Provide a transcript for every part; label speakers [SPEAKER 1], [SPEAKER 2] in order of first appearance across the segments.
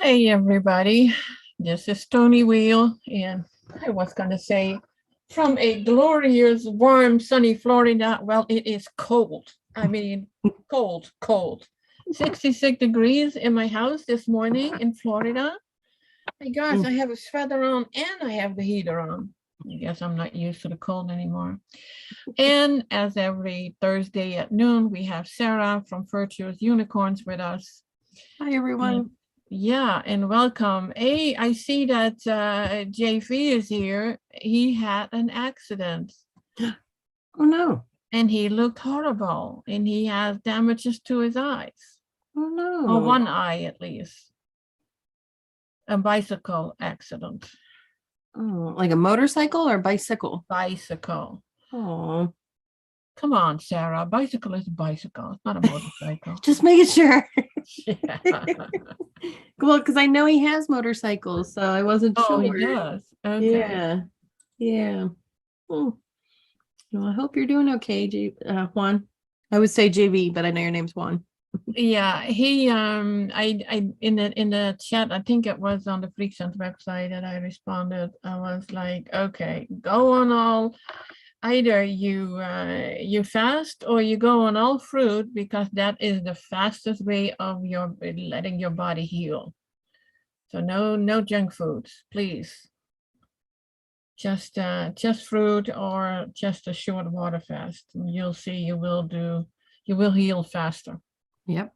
[SPEAKER 1] Hey everybody, this is Toni Weel, and I was gonna say from a glorious, warm, sunny Florida. Well, it is cold. I mean, cold, cold. 66 degrees in my house this morning in Florida. My gosh, I
[SPEAKER 2] Mm.
[SPEAKER 1] have a sweater on and I have the heater on. I guess I'm not used to the cold anymore. And as every Thursday at noon, we have Sarah from Virtuous Unicorns with us.
[SPEAKER 2] Hi,
[SPEAKER 1] And
[SPEAKER 2] everyone.
[SPEAKER 1] yeah, and welcome. Hey, I see that JV is here. He had an accident
[SPEAKER 2] Oh, no.
[SPEAKER 1] and he looked horrible and he has damages to his eyes,
[SPEAKER 2] Oh,
[SPEAKER 1] or
[SPEAKER 2] no.
[SPEAKER 1] one eye at least. A bicycle accident.
[SPEAKER 2] Oh, like a motorcycle or bicycle?
[SPEAKER 1] Bicycle.
[SPEAKER 2] Oh,
[SPEAKER 1] Come on, Sarah. Bicycle is a bicycle. It's not a motorcycle.
[SPEAKER 2] just making sure.
[SPEAKER 1] Yeah.
[SPEAKER 2] Well, because I know he has motorcycles, so I wasn't
[SPEAKER 1] Oh, he
[SPEAKER 2] sure.
[SPEAKER 1] does. Okay.
[SPEAKER 2] Yeah. Yeah. Oh, well, I hope you're doing okay, Juan. I would say JV, but I know your name's Juan.
[SPEAKER 1] Yeah, he I in the chat, I think it was on the Freaksense website that I responded. I was like, okay, go on all, either you fast or you go on all fruit, because that is the fastest way of your letting your body heal. So no junk foods, please. Just fruit or just a short water fast. And you'll see you will heal faster.
[SPEAKER 2] Yep.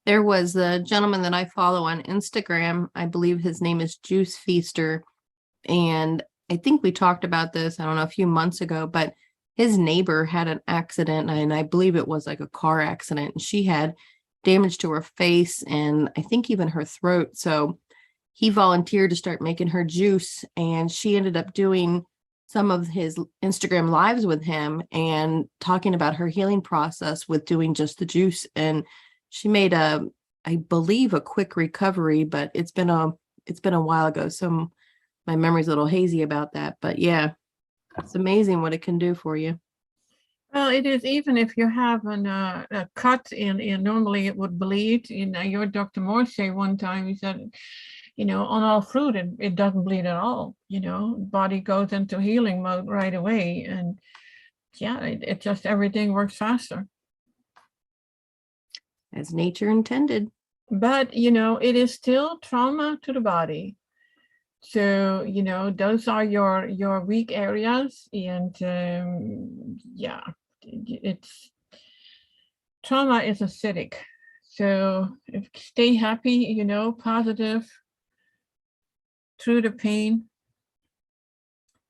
[SPEAKER 2] There was a gentleman that I follow on Instagram. I believe his name is Juice Feaster. And I think we talked about this, I don't know, a few months ago, but his neighbor had an accident, and I believe it was like a car accident. And she had damage to her face and I think even her throat. So he volunteered to start making her juice, and she ended up doing some of his Instagram lives with him and talking about her healing process with doing just the juice. And she made I believe a quick recovery, but it's been a while ago. So my memory's a little hazy about that, but yeah, it's amazing what it can do for you.
[SPEAKER 1] Well, it is, even if you have a cut and normally it would bleed. Your Dr. Morse say one time, he said, on all fruit, it doesn't bleed at all. Body goes into healing mode right away. And yeah, it just, everything works faster.
[SPEAKER 2] As nature intended.
[SPEAKER 1] But, it is still trauma to the body. So, those are your weak areas. And yeah, it's trauma is acidic. So if stay happy, positive through the pain,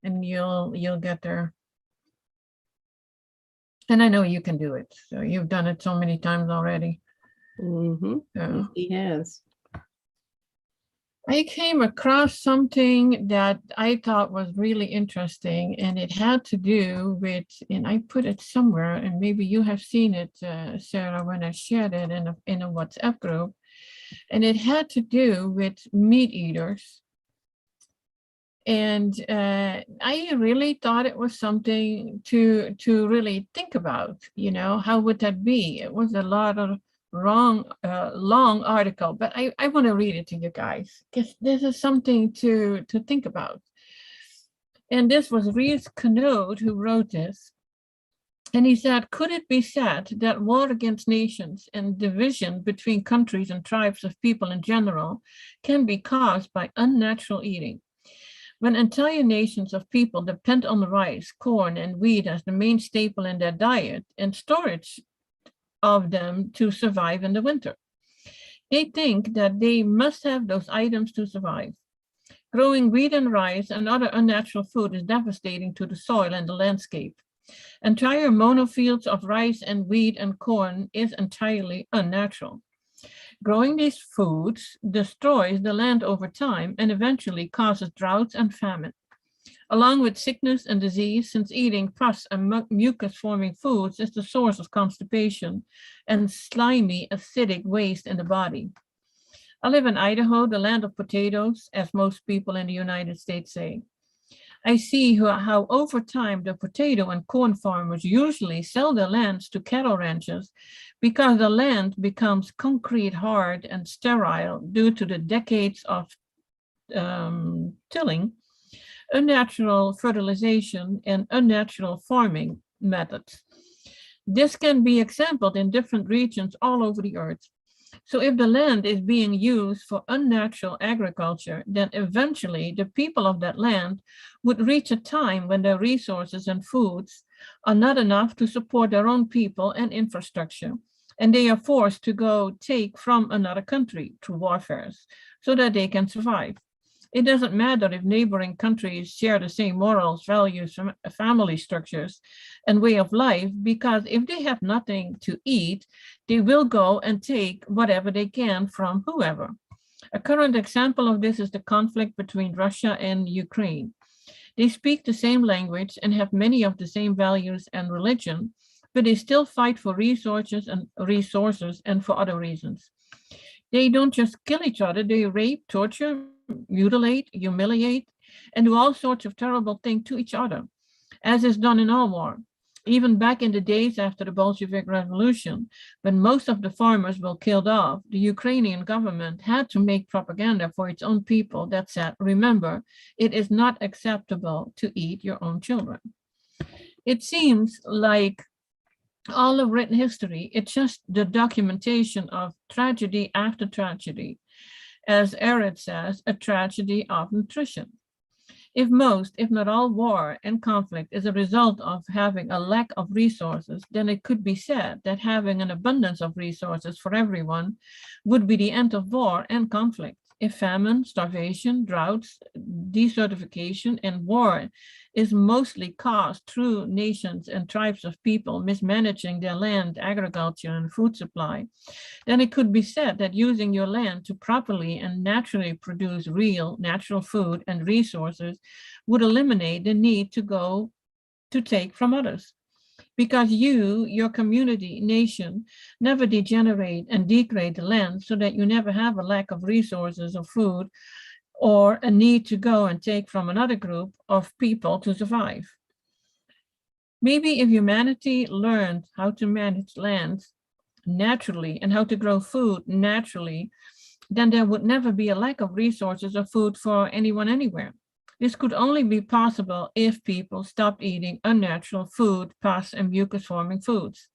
[SPEAKER 1] and you'll get there. And I know you can do it. So you've done it so many times already.
[SPEAKER 2] Mm-hmm.
[SPEAKER 1] So
[SPEAKER 2] Yes, he has.
[SPEAKER 1] I came across something that I thought was really interesting, and it had to do with, and I put it somewhere, and maybe you have seen it, Sarah, when I shared it in a WhatsApp group, and it had to do with meat eaters. And I really thought it was something to really think about. How would that be? It was a lot of long article, but I want to read it to you guys, because this is something to think about. And this was Reese Canode who wrote this. And he said, could it be said that war against nations and division between countries and tribes of people in general can be caused by unnatural eating? When entire nations of people depend on rice, corn, and wheat as the main staple in their diet and storage of them to survive in the winter, they think that they must have those items to survive. Growing wheat and rice and other unnatural food is devastating to the soil and the landscape. Entire monofields of rice and wheat and corn is entirely unnatural. Growing these foods destroys the land over time and eventually causes droughts and famine, along with sickness and disease, since eating pus and mucus-forming foods is the source of constipation and slimy acidic waste in the body. I live in Idaho, the land of potatoes, as most people in the United States say. I see how over time the potato and corn farmers usually sell their lands to cattle ranchers because the land becomes concrete hard and sterile due to the decades of tilling, unnatural fertilization, and unnatural farming methods. This can be exemplified in different regions all over the earth. So if the land is being used for unnatural agriculture, then eventually the people of that land would reach a time when their resources and foods are not enough to support their own people and infrastructure. And they are forced to go take from another country through warfare so that they can survive. It doesn't matter if neighboring countries share the same morals, values, family structures, and way of life, because if they have nothing to eat, they will go and take whatever they can from whoever. A current example of this is the conflict between Russia and Ukraine. They speak the same language and have many of the same values and religion, but they still fight for resources and for other reasons. They don't just kill each other, they rape, torture, mutilate, humiliate, and do all sorts of terrible things to each other, as is done in all war. Even back in the days after the Bolshevik Revolution, when most of the farmers were killed off, the Ukrainian government had to make propaganda for its own people that said, remember, it is not acceptable to eat your own children. It seems like all of written history, it's just the documentation of tragedy after tragedy. As Erid says, a tragedy of nutrition. If most, if not all war and conflict is a result of having a lack of resources, then it could be said that having an abundance of resources for everyone would be the end of war and conflict. If famine, starvation, droughts, desertification, and war is mostly caused through nations and tribes of people mismanaging their land, agriculture, and food supply, then it could be said that using your land to properly and naturally produce real natural food and resources would eliminate the need to go to take from others. Because you, your community, nation, never degenerate and degrade the land so that you never have a lack of resources or food or a need to go and take from another group of people to survive. Maybe if humanity learned how to manage land naturally and how to grow food naturally, then there would never be a lack of resources or food for anyone anywhere. This could only be possible if people stopped eating unnatural food, pus, and mucus-forming foods.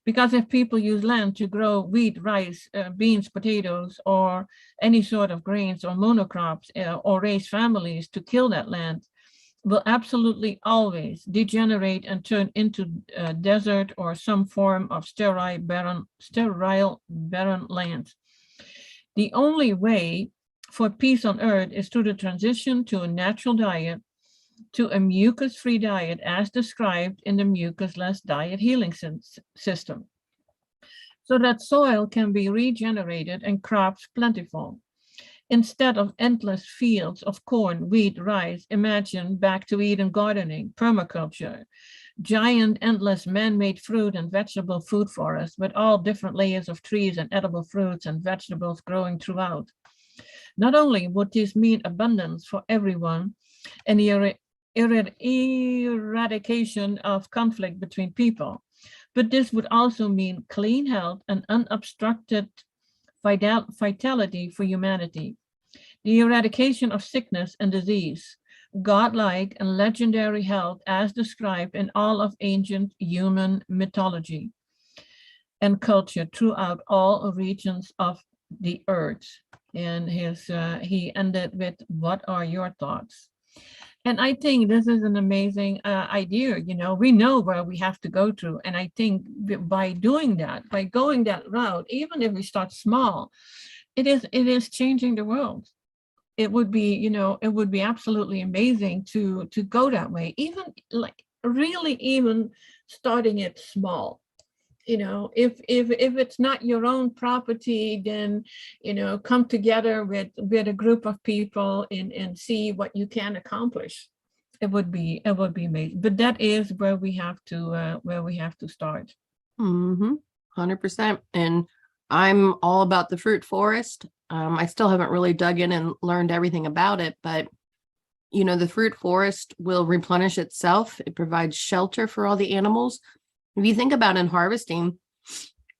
[SPEAKER 1] Because if people use land to grow wheat, rice, beans, potatoes, or any sort of grains or monocrops, or raise families to kill that land, will absolutely always degenerate and turn into a desert or some form of sterile, barren land. The only way for peace on earth is through the transition to a natural diet, to a mucus-free diet as described in the mucusless diet healing system, so that soil can be regenerated and crops plentiful. Instead of endless fields of corn, wheat, rice, imagine back to Eden gardening, permaculture, giant, endless man-made fruit and vegetable food forests with all different layers of trees and edible fruits and vegetables growing throughout. Not only would this mean abundance for everyone and the eradication of conflict between people, but this would also mean clean health and unobstructed vitality for humanity, the eradication of sickness and disease, godlike and legendary health as described in all of ancient human mythology and culture throughout all regions of the earth. And he ended with, what are your thoughts? And I think this is an amazing idea. You know, we know where we have to go through. And I think by doing that, by going that route, even if we start small, it is changing the world. It would be, you know, it would be absolutely amazing to go that way, even like really even starting it small. You know, if it's not your own property, then, you know, come together with a group of people and see what you can accomplish. It would be amazing. But that is where we have to start.
[SPEAKER 2] 100%. And I'm all about the fruit forest. I still haven't really dug in and learned everything about it, but the fruit forest will replenish itself. It provides shelter for all the animals. If you think about in harvesting,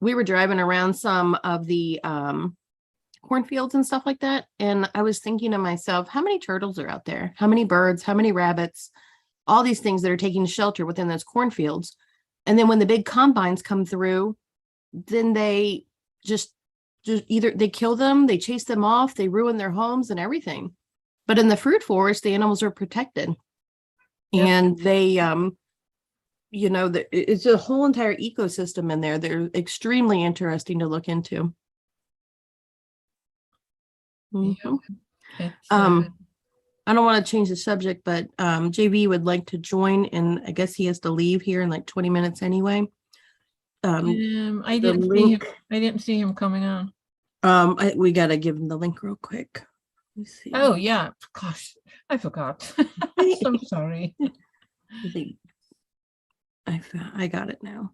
[SPEAKER 2] we were driving around some of the cornfields and stuff like that. And I was thinking to myself, how many turtles are out there? How many birds? How many rabbits? All these things that are taking shelter within those cornfields. And then when the big combines come through, then they just either they kill them, they chase them off, they ruin their homes and everything. But in the fruit forest, the animals are protected.
[SPEAKER 1] Yep.
[SPEAKER 2] And they, it's a whole entire ecosystem in there. They're extremely interesting to look into.
[SPEAKER 1] Yeah.
[SPEAKER 2] I don't want to change the subject, but JV would like to join, and I guess he has to leave here in like 20 minutes anyway.
[SPEAKER 1] I didn't see him coming on.
[SPEAKER 2] We got to give him the link real quick. Let me see.
[SPEAKER 1] Oh yeah, gosh, I forgot. I'm so sorry.
[SPEAKER 2] I got it now.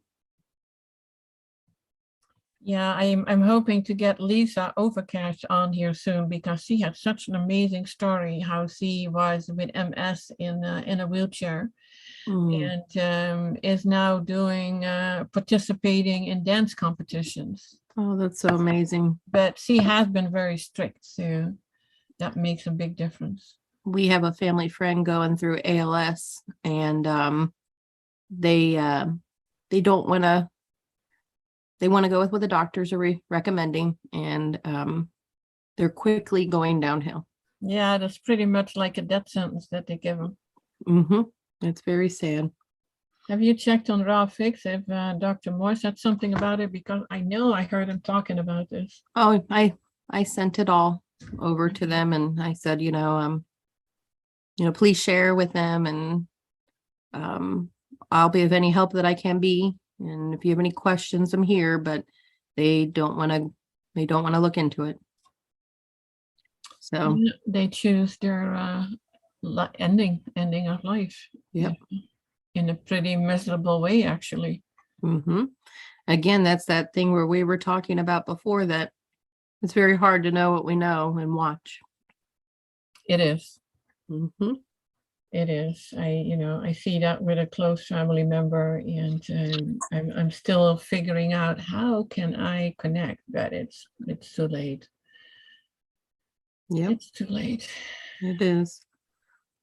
[SPEAKER 1] Yeah, I'm hoping to get Lisa Overcash on here soon, because she had such an amazing story how she was with MS in a wheelchair, and is now doing participating in dance competitions.
[SPEAKER 2] Oh, that's so amazing.
[SPEAKER 1] But she has been very strict, so that makes a big difference.
[SPEAKER 2] We have a family friend going through ALS, and they don't want to. They want to go with what the doctors are recommending, and they're quickly going downhill.
[SPEAKER 1] Yeah, that's pretty much like a death sentence that they give them.
[SPEAKER 2] It's very sad.
[SPEAKER 1] Have you checked on Raw Fix if Dr. Morse said something about it? Because I know I heard him talking about this.
[SPEAKER 2] Oh, I sent it all over to them, and I said, please share with them, and I'll be of any help that I can be. And if you have any questions, I'm here, but they don't want to look into it. So
[SPEAKER 1] they choose their ending of life.
[SPEAKER 2] Yep.
[SPEAKER 1] In a pretty miserable way, actually.
[SPEAKER 2] Again, that's that thing where we were talking about before, that it's very hard to know what we know and watch.
[SPEAKER 1] It is. It is. I see that with a close family member, and I'm still figuring out how can I connect, but it's too late.
[SPEAKER 2] Yeah,
[SPEAKER 1] it's too late.
[SPEAKER 2] It is.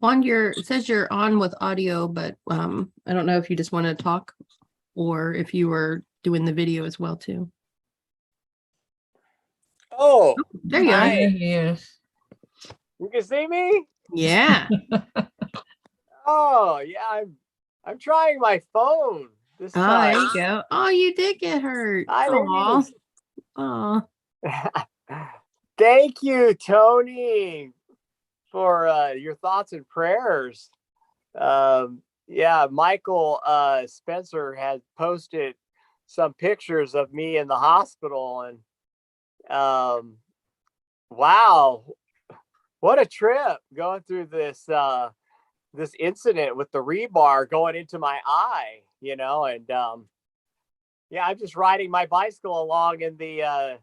[SPEAKER 2] It says you're on with audio, but I don't know if you just want to talk or if you were doing the video as well too.
[SPEAKER 3] Oh,
[SPEAKER 2] there you are.
[SPEAKER 1] There he is.
[SPEAKER 3] You can see me?
[SPEAKER 2] Yeah.
[SPEAKER 3] Oh, yeah. I'm trying my phone this time.
[SPEAKER 2] There you go. Oh, you did get hurt. Oh.
[SPEAKER 3] Thank you, Toni, for your thoughts and prayers. Yeah, Michael Spencer had posted some pictures of me in the hospital, and wow, what a trip going through this incident with the rebar going into my eye, and yeah, I'm just riding my bicycle along in the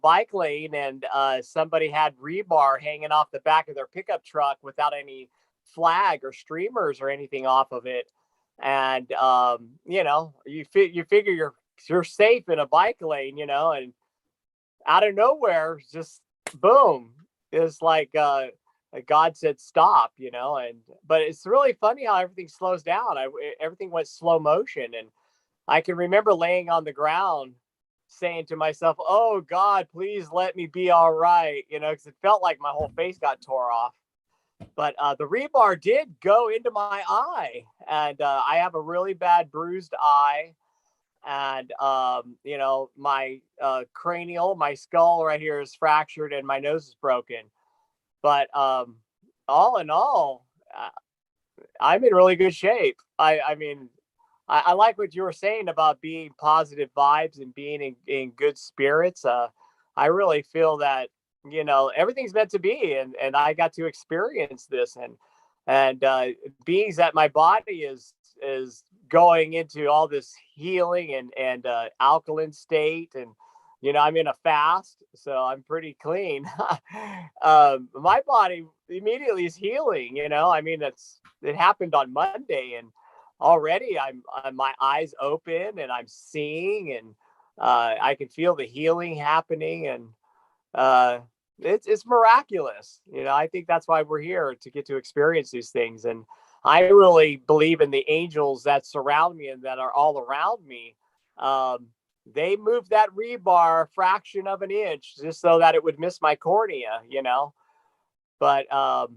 [SPEAKER 3] bike lane, and somebody had rebar hanging off the back of their pickup truck without any flag or streamers or anything off of it. And you figure you're safe in a bike lane, and out of nowhere, just boom, it's like God said stop, but it's really funny how everything slows down. Everything went slow motion, and I can remember laying on the ground saying to myself, oh God, please let me be all right, because it felt like my whole face got tore off. But the rebar did go into my eye, and I have a really bad bruised eye, and my cranial, my skull right here is fractured, and my nose is broken. But all in all, I'm in really good shape. I mean, I like what you were saying about being positive vibes and being in good spirits. I really feel that, everything's meant to be, and I got to experience this, and being that my body is going into all this healing and alkaline state, and I'm in a fast, so I'm pretty clean. My body immediately is healing. It happened on Monday, and already my eyes open and I'm seeing, and I can feel the healing happening, and it's miraculous. I think that's why we're here, to get to experience these things. And I really believe in the angels that surround me and that are all around me. They moved that rebar a fraction of an inch just so that it would miss my cornea. But I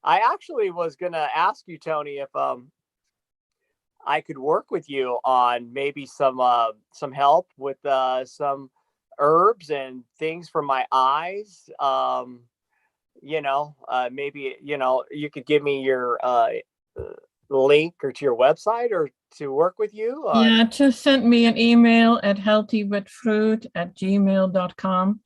[SPEAKER 3] actually was going to ask you, Toni, if I could work with you on maybe some help with some herbs and things for my eyes. Maybe you could give me your link or to your website, or to work with you on.
[SPEAKER 1] Yeah, just send me an email at healthywithfruit@gmail.com.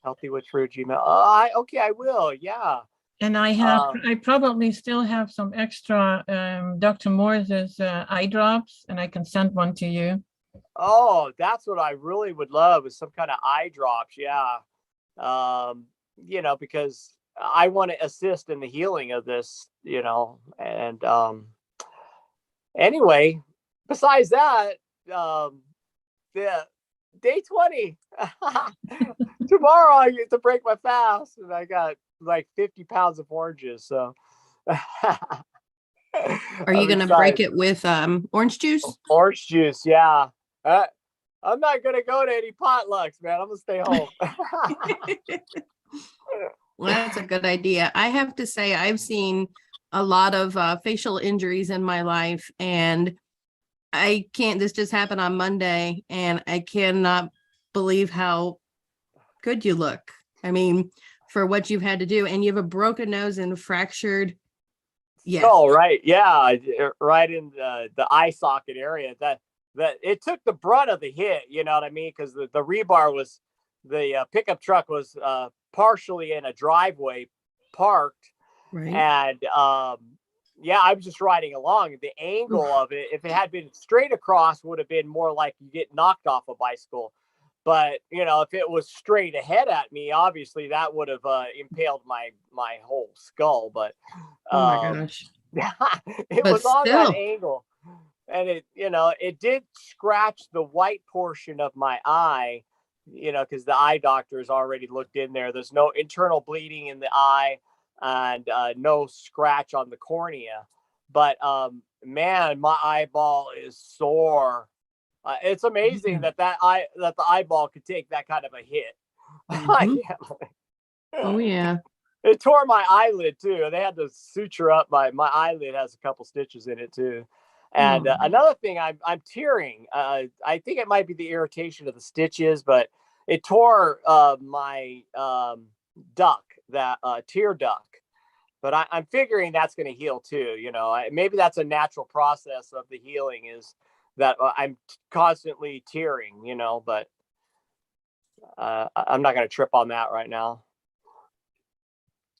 [SPEAKER 3] Healthywithfruit Gmail. Okay, I will. Yeah.
[SPEAKER 1] And I probably still have some extra Dr. Morse's eye drops, and I can send one to you.
[SPEAKER 3] Oh, that's what I really would love, is some kind of eye drops. Yeah. Because I want to assist in the healing of this, and anyway, besides that, the day 20, tomorrow I get to break my fast, and I got like 50 pounds of oranges. So
[SPEAKER 2] Are you going to break it with orange juice?
[SPEAKER 3] Orange juice, yeah. I'm not going to go to any potlucks, man. I'm going to stay home.
[SPEAKER 2] Well, that's a good idea. I have to say, I've seen a lot of facial injuries in my life, and this just happened on Monday, and I cannot believe how good you look. I mean, for what you've had to do, and you have a broken nose and fractured. Yeah.
[SPEAKER 3] Oh, right. Yeah. Right in the eye socket area. That it took the brunt of the hit, you know what I mean? Because the rebar was, the pickup truck was partially in a driveway parked.
[SPEAKER 2] Right.
[SPEAKER 3] And yeah, I was just riding along. The angle of it, if it had been straight across, would have been more like you get knocked off a bicycle. But if it was straight ahead at me, obviously that would have impaled my whole skull. But
[SPEAKER 2] oh my gosh,
[SPEAKER 3] it
[SPEAKER 2] but
[SPEAKER 3] was on
[SPEAKER 2] still,
[SPEAKER 3] that angle, and it did scratch the white portion of my eye. Because the eye doctor has already looked in there. There's no internal bleeding in the eye, and no scratch on the cornea. But man, my eyeball is sore. It's amazing that the eyeball could take that kind of a hit.
[SPEAKER 2] Mhm. Oh yeah.
[SPEAKER 3] It tore my eyelid too. They had to suture up my eyelid. Has a couple stitches in it too. And another thing, I'm tearing. I think it might be the irritation of the stitches, but it tore my duct, that tear duct. But I'm figuring that's going to heal too. Maybe that's a natural process of the healing, is that I'm constantly tearing. But I'm not going to trip on that right now.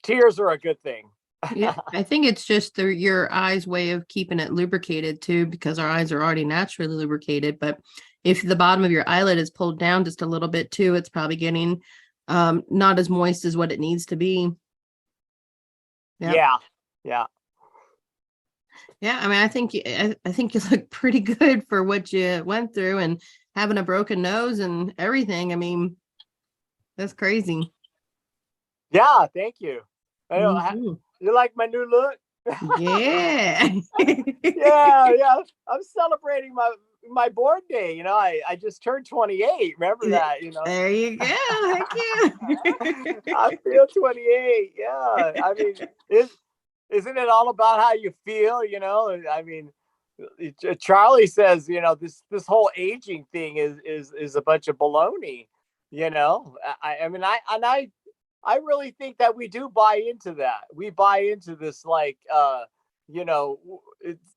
[SPEAKER 3] Tears are a good thing.
[SPEAKER 2] Yeah, I think it's just your eyes' way of keeping it lubricated too, because our eyes are already naturally lubricated. But if the bottom of your eyelid is pulled down just a little bit too, it's probably getting not as moist as what it needs to be.
[SPEAKER 3] Yeah.
[SPEAKER 2] I mean, I think you look pretty good for what you went through, and having a broken nose and everything. I mean, that's crazy.
[SPEAKER 3] Yeah, thank you.
[SPEAKER 2] Mhm.
[SPEAKER 3] You like my new look?
[SPEAKER 2] Yeah.
[SPEAKER 3] yeah. I'm celebrating my born day. I just turned 28. Remember that?
[SPEAKER 2] There you go. Heck yeah.
[SPEAKER 3] I feel 28. Yeah. I mean, isn't it all about how you feel? I mean, Charlie says, this whole aging thing is a bunch of baloney. I mean, I really think that we do buy into that. We buy into this, like,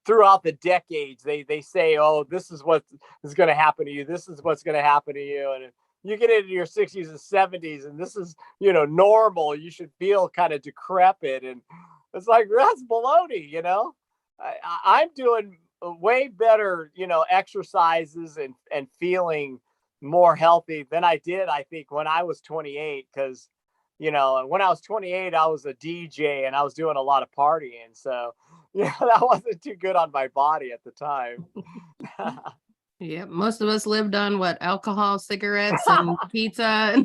[SPEAKER 3] throughout the decades, they say, oh, this is what is going to happen to you. This is what's going to happen to you. And you get into your 60s and 70s, and this is, normal. You should feel kind of decrepit. And it's like, that's baloney, I'm doing way better, exercises and feeling more healthy than I did, I think, when I was 28. Because, when I was 28, I was a DJ and I was doing a lot of partying. So, that wasn't too good on my body at the time.
[SPEAKER 2] Yeah, most of us lived on what, alcohol, cigarettes, and pizza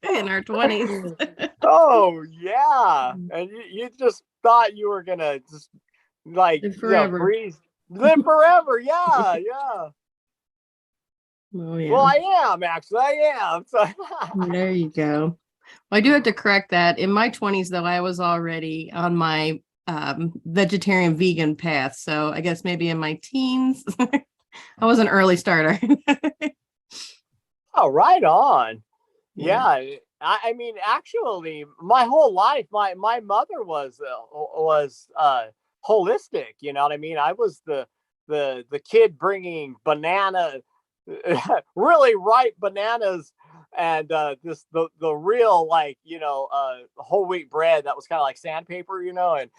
[SPEAKER 2] in our 20s.
[SPEAKER 3] Oh, yeah. And you just thought you were going to just like,
[SPEAKER 2] Live forever.
[SPEAKER 3] live forever. Yeah. Yeah.
[SPEAKER 2] Oh, yeah.
[SPEAKER 3] Well, I am actually. I am. So
[SPEAKER 2] There you go. Well, I do have to correct that. In my 20s, though, I was already on my vegetarian vegan path. So I guess maybe in my teens, I was an early starter.
[SPEAKER 3] oh, right on.
[SPEAKER 2] Yeah.
[SPEAKER 3] Yeah. I mean, actually, my whole life, my mother was holistic. You know what I mean? I was the kid bringing really ripe bananas, and the real, like, whole wheat bread that was kind of like sandpaper, and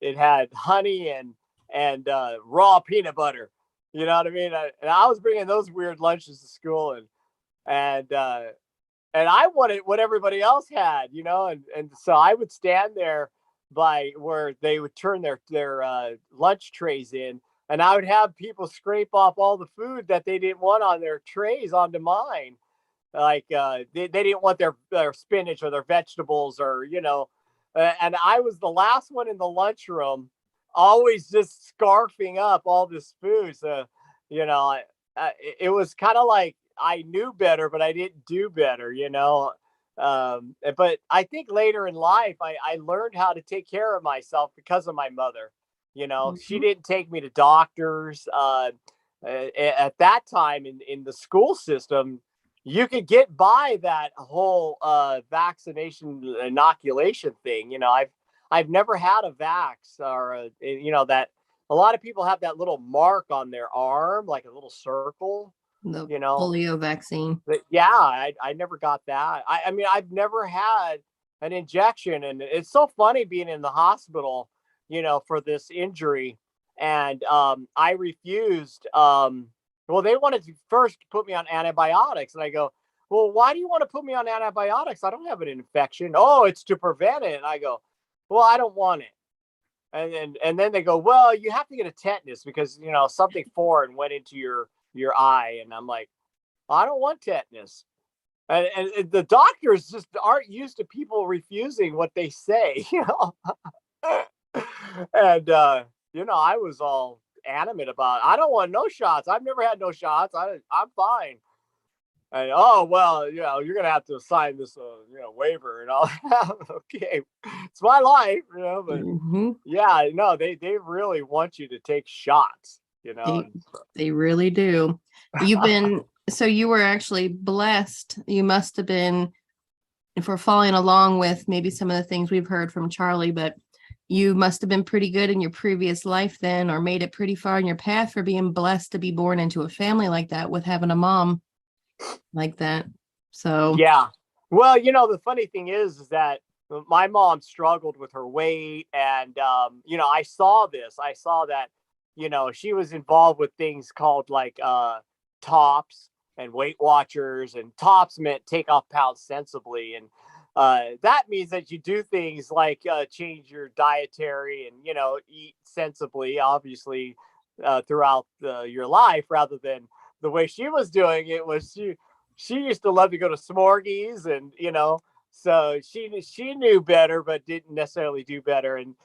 [SPEAKER 3] it had honey and raw peanut butter. You know what I mean? And I was bringing those weird lunches to school, and I wanted what everybody else had, and so I would stand there by where they would turn their lunch trays in, and I would have people scrape off all the food that they didn't want on their trays onto mine. Like they didn't want their spinach or their vegetables, or and I was the last one in the lunchroom, always just scarfing up all this food. So it was kind of like I knew better, but I didn't do better. But I think later in life, I learned how to take care of myself because of my mother. She
[SPEAKER 2] Mhm.
[SPEAKER 3] didn't take me to doctors. At that time in the school system, you could get by that whole vaccination inoculation thing. I've never had a vax, or that a lot of people have that little mark on their arm, like a little circle.
[SPEAKER 2] The
[SPEAKER 3] You know,
[SPEAKER 2] polio vaccine.
[SPEAKER 3] but yeah, I never got that. I mean, I've never had an injection, and it's so funny being in the hospital, for this injury, and I refused. Well, they wanted to first put me on antibiotics, and I go, well, why do you want to put me on antibiotics? I don't have an infection. Oh, it's to prevent it. And I go, well, I don't want it. And then they go, well, you have to get a tetanus because something foreign went into your eye, and I'm like, I don't want tetanus. And the doctors just aren't used to people refusing what they say, and I was all animate about it. I don't want no shots. I've never had no shots. I'm fine. And oh well, you're gonna have to sign this waiver and all. Okay, it's my life, but
[SPEAKER 2] Mhm.
[SPEAKER 3] yeah, no, they really want you to take shots,
[SPEAKER 2] They, they really do. So you were actually blessed. You must have been, if we're following along with maybe some of the things we've heard from Charlie, but you must have been pretty good in your previous life then, or made it pretty far in your path for being blessed to be born into a family like that with having a mom like that. So
[SPEAKER 3] Yeah. Well, the funny thing is that my mom struggled with her weight, and I saw this. I saw that, she was involved with things called like tops and Weight Watchers, and tops meant take off pounds sensibly, and that means that you do things like change your dietary and eat sensibly, obviously, throughout your life, rather than the way she was doing it. Was she used to love to go to Smorgies, and so she knew better but didn't necessarily do better. And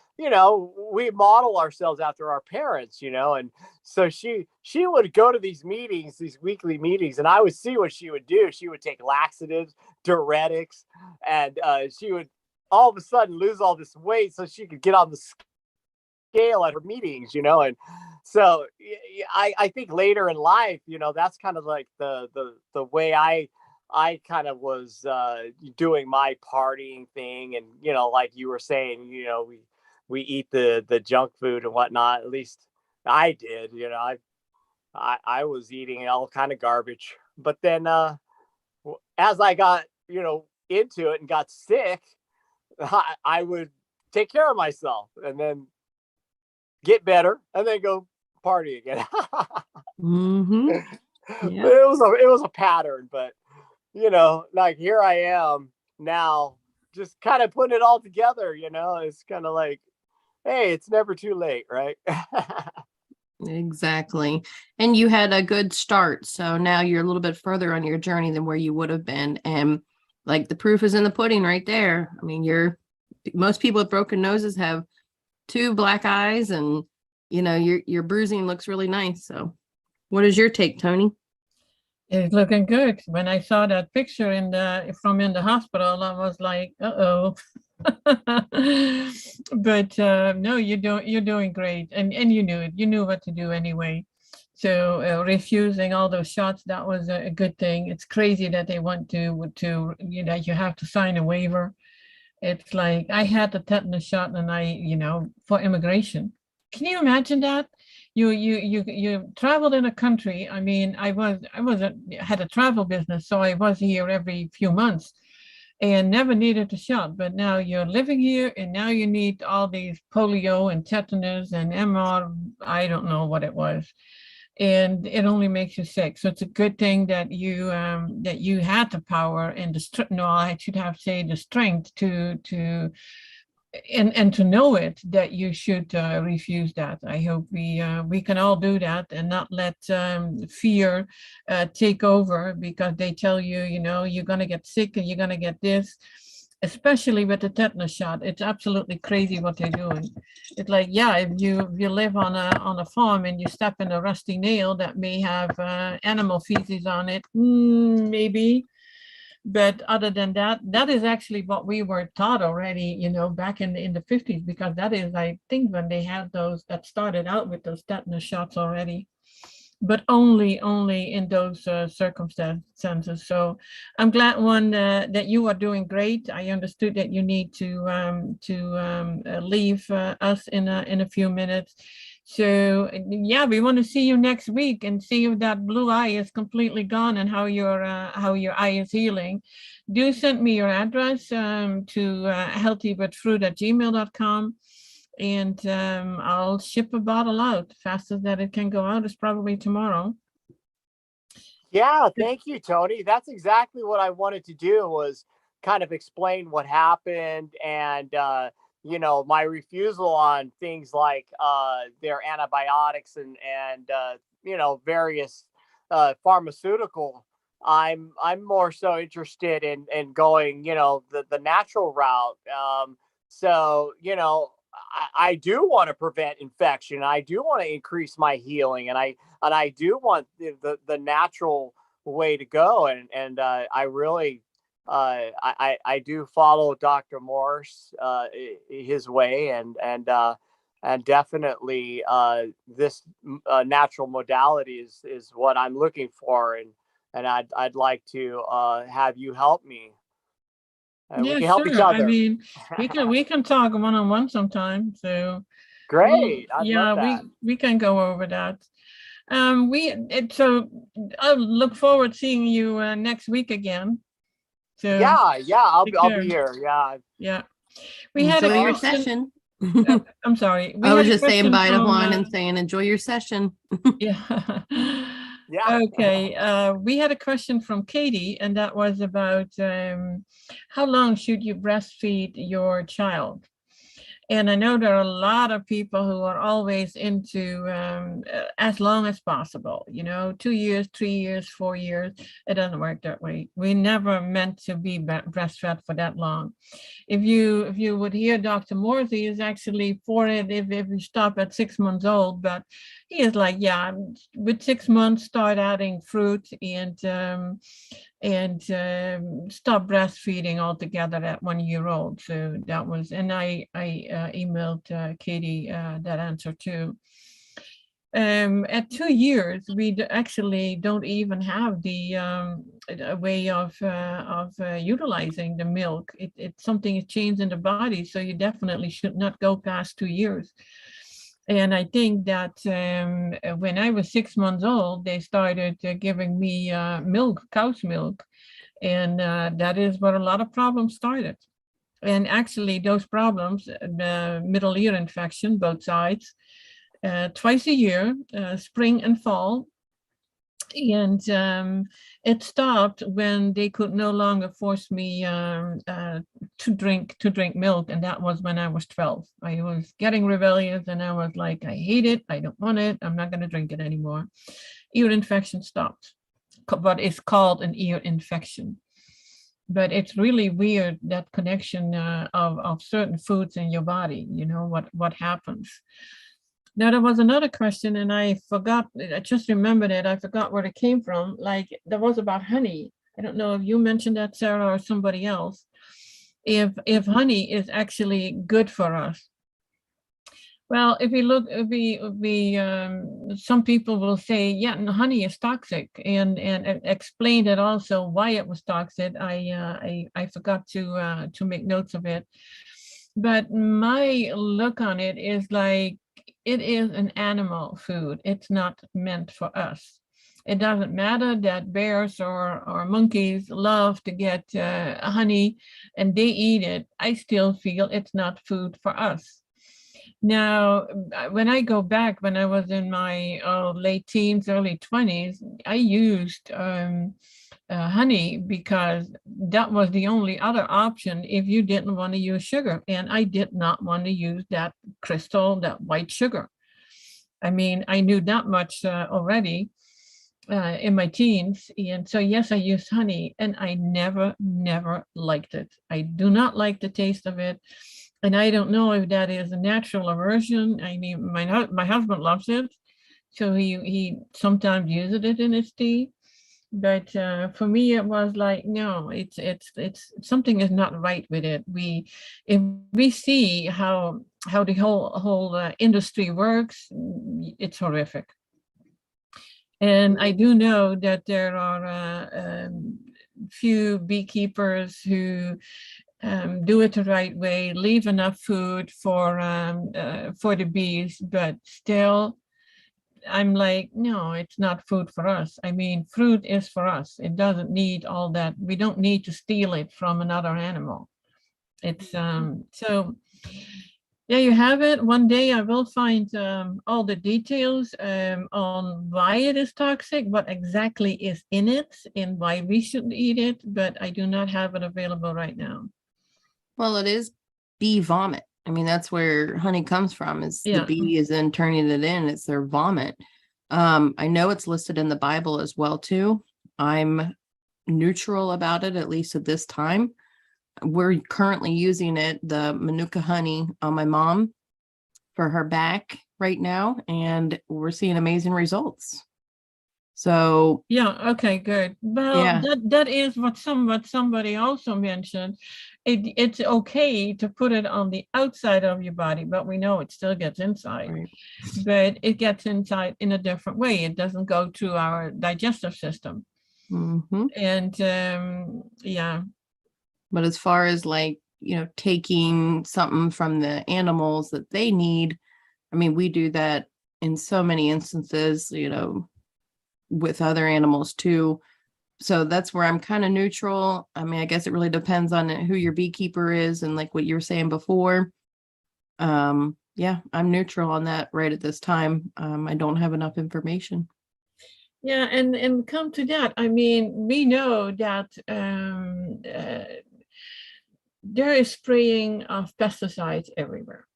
[SPEAKER 3] we model ourselves after our parents, and so she would go to these meetings, these weekly meetings, and I would see what she would do. She would take laxatives, diuretics, and she would all of a sudden lose all this weight so she could get on the scale at her meetings, and so I think later in life, that's kind of like the way I kind of was doing my partying thing, and like you were saying, we eat the junk food and whatnot. At least I did. I was eating all kind of garbage, but then as I got into it and got sick, I would take care of myself, and then get better, and then go party again.
[SPEAKER 2] mhm. Yeah.
[SPEAKER 3] But it was a pattern, but like here I am now, just kind of putting it all together, it's kind of like, hey, it's never too late, right?
[SPEAKER 2] Exactly. And you had a good start. So now you're a little bit further on your journey than where you would have been. And like the proof is in the pudding right there. I mean, most people with broken noses have 2 black eyes, and your bruising looks really nice. So what is your take, Toni?
[SPEAKER 1] It's looking good. When I saw that picture from in the hospital, I was like, uh-oh. But no, you're doing great, and you knew it. You knew what to do anyway. So refusing all those shots, that was a good thing. It's crazy that they want to you have to sign a waiver. It's like I had the tetanus shot, and for immigration. Can you imagine that? You traveled in a country. I mean, had a travel business, so I was here every few months and never needed a shot. But now you're living here, and now you need all these polio and tetanus and MR. I don't know what it was, and it only makes you sick. So it's a good thing that you had the power and the strength. No, I should have say the strength and to know it that you should refuse that. I hope we can all do that and not let fear take over, because they tell you, you're going to get sick and you're going to get this, especially with the tetanus shot. It's absolutely crazy what they're doing. It's like, yeah, if you live on a farm and you step in a rusty nail that may have animal feces on it, maybe. But other than that, that is actually what we were taught already, back in the 50s, because that is, I think, when they had those that started out with those tetanus shots already, but only in those circumstances. So I'm glad, one, that you are doing great. I understood that you need to leave us in a few minutes. So yeah, we want to see you next week and see if that blue eye is completely gone and how your eye is healing. Do send me your address to healthywithfruit@gmail.com, and I'll ship a bottle out. Fastest that it can go out is probably tomorrow.
[SPEAKER 3] Yeah, thank you, Toni. That's exactly what I wanted to do, was kind of explain what happened, and my refusal on things like their antibiotics and various pharmaceutical. I'm more so interested in going the natural route. So I do want to prevent infection. I do want to increase my healing, and I do want the natural way to go. And I really I do follow Dr. Morse, his way, and definitely this natural modality is what I'm looking for, and I'd like to have you help me. We
[SPEAKER 1] Yeah,
[SPEAKER 3] can help each
[SPEAKER 1] sure. I
[SPEAKER 3] other.
[SPEAKER 1] mean, we can talk one-on-one sometime. So
[SPEAKER 3] Great. I'd love that.
[SPEAKER 1] we can go over that. So I'll look forward to seeing you next week again. So
[SPEAKER 3] Yeah, I'll
[SPEAKER 1] take
[SPEAKER 3] be
[SPEAKER 1] care.
[SPEAKER 3] here. Yeah.
[SPEAKER 1] Yeah. We had a
[SPEAKER 2] Enjoy your
[SPEAKER 1] question.
[SPEAKER 2] session.
[SPEAKER 1] I'm sorry. We
[SPEAKER 2] I was
[SPEAKER 1] had a
[SPEAKER 2] just saying
[SPEAKER 1] question
[SPEAKER 2] bye to
[SPEAKER 1] from,
[SPEAKER 2] Juan and saying enjoy your session.
[SPEAKER 1] yeah.
[SPEAKER 3] Yeah.
[SPEAKER 1] Okay. We had a question from Katie, and that was about how long should you breastfeed your child? And I know there are a lot of people who are always into as long as possible, 2 years, 3 years, 4 years. It doesn't work that way. We never meant to be breastfed for that long. If you would hear Dr. Morse, he is actually for it if you stop at 6 months old, but he is like, yeah, with 6 months, start adding fruit and stop breastfeeding altogether at 1 year old. So that was, and I emailed Katie that answer too. At 2 years, we actually don't even have the a way of utilizing the milk. It's something that changed in the body, so you definitely should not go past 2 years. And I think that when I was 6 months old, they started giving me milk, cow's milk, and that is where a lot of problems started. And actually, those problems, middle ear infection, both sides, twice a year, spring and fall. And it stopped when they could no longer force me to drink milk, and that was when I was 12. I was getting rebellious, and I was like, I hate it, I don't want it, I'm not going to drink it anymore. Ear infection stopped, but it's called an ear infection. But it's really weird, that connection of certain foods in your body, what happens. Now, there was another question, and I forgot. I just remembered it. I forgot where it came from. Like, there was about honey. I don't know if you mentioned that, Sarah, or somebody else. If honey is actually good for us. Well, if we look, some people will say, yeah, honey is toxic, and explained it also why it was toxic. I forgot to make notes of it, but my look on it is like, it is an animal food. It's not meant for us. It doesn't matter that bears or monkeys love to get honey and they eat it. I still feel it's not food for us. Now, when I go back, when I was in my late teens, early 20s, I used honey because that was the only other option if you didn't want to use sugar. And I did not want to use that crystal, that white sugar. I mean, I knew that much already in my teens. And so, yes, I used honey, and I never liked it. I do not like the taste of it. And I don't know if that is a natural aversion. I mean, my husband loves it, so he sometimes uses it in his tea. But for me, it was like, no, it's something is not right with it. If we see how the whole industry works, it's horrific. And I do know that there are few beekeepers who do it the right way, leave enough food for the bees, but still, I'm like, no, it's not food for us. I mean, fruit is for us. It doesn't need all that. We don't need to steal it from another animal. It's so there you have it. One day I will find all the details on why it is toxic, what exactly is in it, and why we shouldn't eat it, but I do not have it available right now.
[SPEAKER 2] Well, it is bee vomit. I mean, that's where honey comes from, is the bee is then turning it in. It's their vomit. I know it's listed in the Bible as well, too. I'm neutral about it, at least at this time. We're currently using it, the Manuka honey, on my mom for her back right now, and we're seeing amazing results. So
[SPEAKER 1] yeah, okay, good. Well,
[SPEAKER 2] yeah,
[SPEAKER 1] that is what somebody also mentioned. It's okay to put it on the outside of your body, but we know it still gets inside.
[SPEAKER 2] right.
[SPEAKER 1] But it gets inside in a different way. It doesn't go through our digestive system.
[SPEAKER 2] Mm-hmm.
[SPEAKER 1] And yeah.
[SPEAKER 2] But as far as like, taking something from the animals that they need, I mean, we do that in so many instances, with other animals too. So that's where I'm kind of neutral. I mean, I guess it really depends on who your beekeeper is, and like what you were saying before. Yeah, I'm neutral on that right at this time. I don't have enough information.
[SPEAKER 1] Yeah, and come to that. I mean, we know that there is spraying of pesticides everywhere.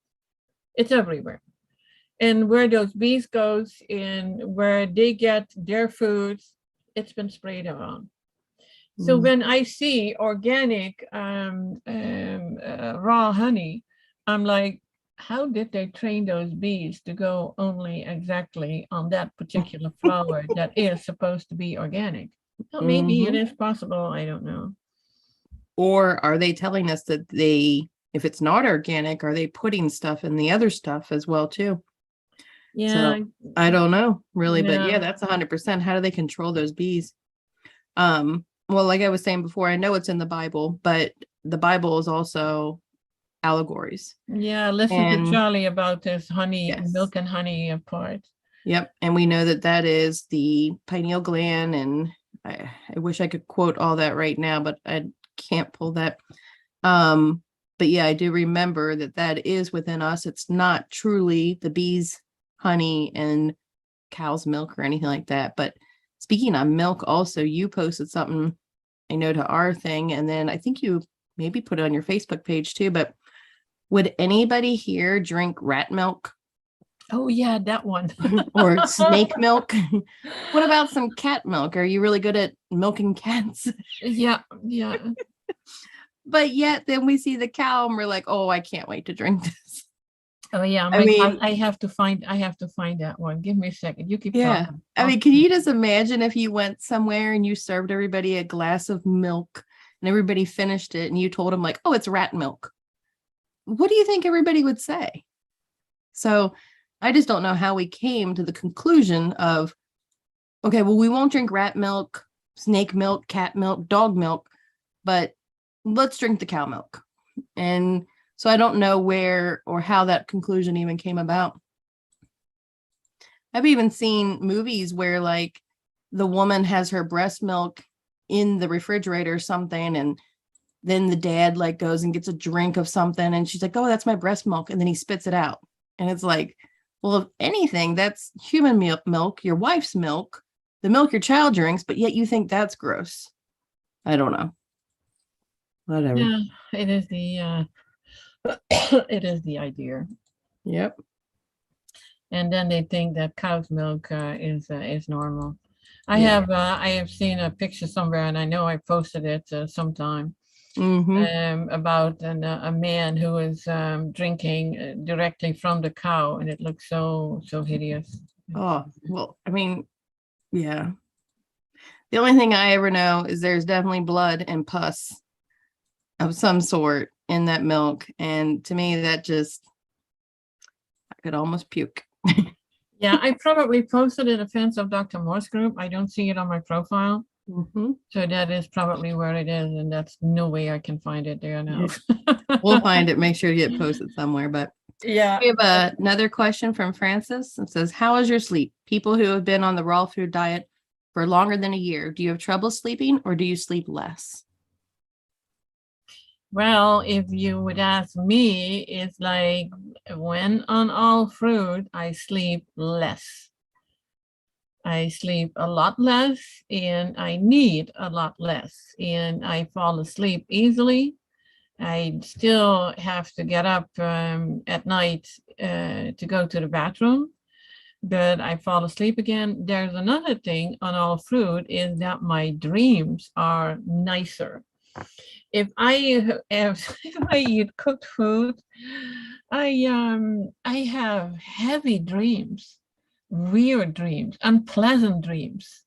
[SPEAKER 1] It's everywhere. And where those bees goes and where they get their foods, it's been sprayed around. So when I see organic raw honey, I'm like, how did they train those bees to go only exactly on that particular flower that is supposed to be organic? Well, maybe it is possible. I don't know.
[SPEAKER 2] Or are they telling us that if it's not organic, are they putting stuff in the other stuff as well too?
[SPEAKER 1] Yeah.
[SPEAKER 2] So I don't know really,
[SPEAKER 1] Yeah.
[SPEAKER 2] but yeah, that's 100%. How do they control those bees? Well, like I was saying before, I know it's in the Bible, but the Bible is also allegories.
[SPEAKER 1] Yeah, listen to Charlie about this honey,
[SPEAKER 2] Yes.
[SPEAKER 1] milk and honey part.
[SPEAKER 2] Yep. And we know that is the pineal gland. And I wish I could quote all that right now, but I can't pull that. But yeah, I do remember that is within us. It's not truly the bees' honey and cow's milk or anything like that, but speaking of milk, also, you posted something, I know, to our thing, and then I think you maybe put it on your Facebook page too, but would anybody here drink rat milk
[SPEAKER 1] Oh yeah, that one.
[SPEAKER 2] or snake milk? What about some cat milk? Are you really good at milking cats?
[SPEAKER 1] Yeah, yeah.
[SPEAKER 2] But yet then we see the cow and we're like, oh, I can't wait to drink this.
[SPEAKER 1] Oh yeah,
[SPEAKER 2] I mean,
[SPEAKER 1] I have to find that one. Give me a second. You keep
[SPEAKER 2] yeah.
[SPEAKER 1] talking.
[SPEAKER 2] I mean, can you just imagine if you went somewhere and you served everybody a glass of milk and everybody finished it and you told them like, oh, it's rat milk? What do you think everybody would say? So I just don't know how we came to the conclusion of, okay, well, we won't drink rat milk, snake milk, cat milk, dog milk, but let's drink the cow milk. And so I don't know where or how that conclusion even came about. I've even seen movies where like the woman has her breast milk in the refrigerator or something, and then the dad like goes and gets a drink of something and she's like, oh, that's my breast milk. And then he spits it out. And it's like, well, if anything, that's human milk, your wife's milk, the milk your child drinks, but yet you think that's gross. I don't know. Whatever.
[SPEAKER 1] Yeah, it is the it is the idea.
[SPEAKER 2] Yep.
[SPEAKER 1] And then they think that cow's milk is normal. I have seen a picture somewhere, and I know I posted it sometime. About a man who was drinking directly from the cow, and it looks so hideous.
[SPEAKER 2] Oh, well, I mean, yeah. The only thing I ever know is there's definitely blood and pus of some sort in that milk. And to me, that just, I could almost puke.
[SPEAKER 1] Yeah, I probably posted in Offense of Dr. Morse group. I don't see it on my profile. So that is probably where it is, and that's no way I can find it there now.
[SPEAKER 2] We'll find it, make sure to get posted somewhere. But
[SPEAKER 1] yeah,
[SPEAKER 2] we have another question from Francis. It says, how is your sleep? People who have been on the raw food diet for longer than a year, do you have trouble sleeping or do you sleep less?
[SPEAKER 1] Well, if you would ask me, it's like when on all fruit, I sleep less. I sleep a lot less and I need a lot less, and I fall asleep easily. I still have to get up at night to go to the bathroom, but I fall asleep again. There's another thing on all fruit is that my dreams are nicer. If I eat cooked food, I have heavy dreams, weird dreams, unpleasant dreams.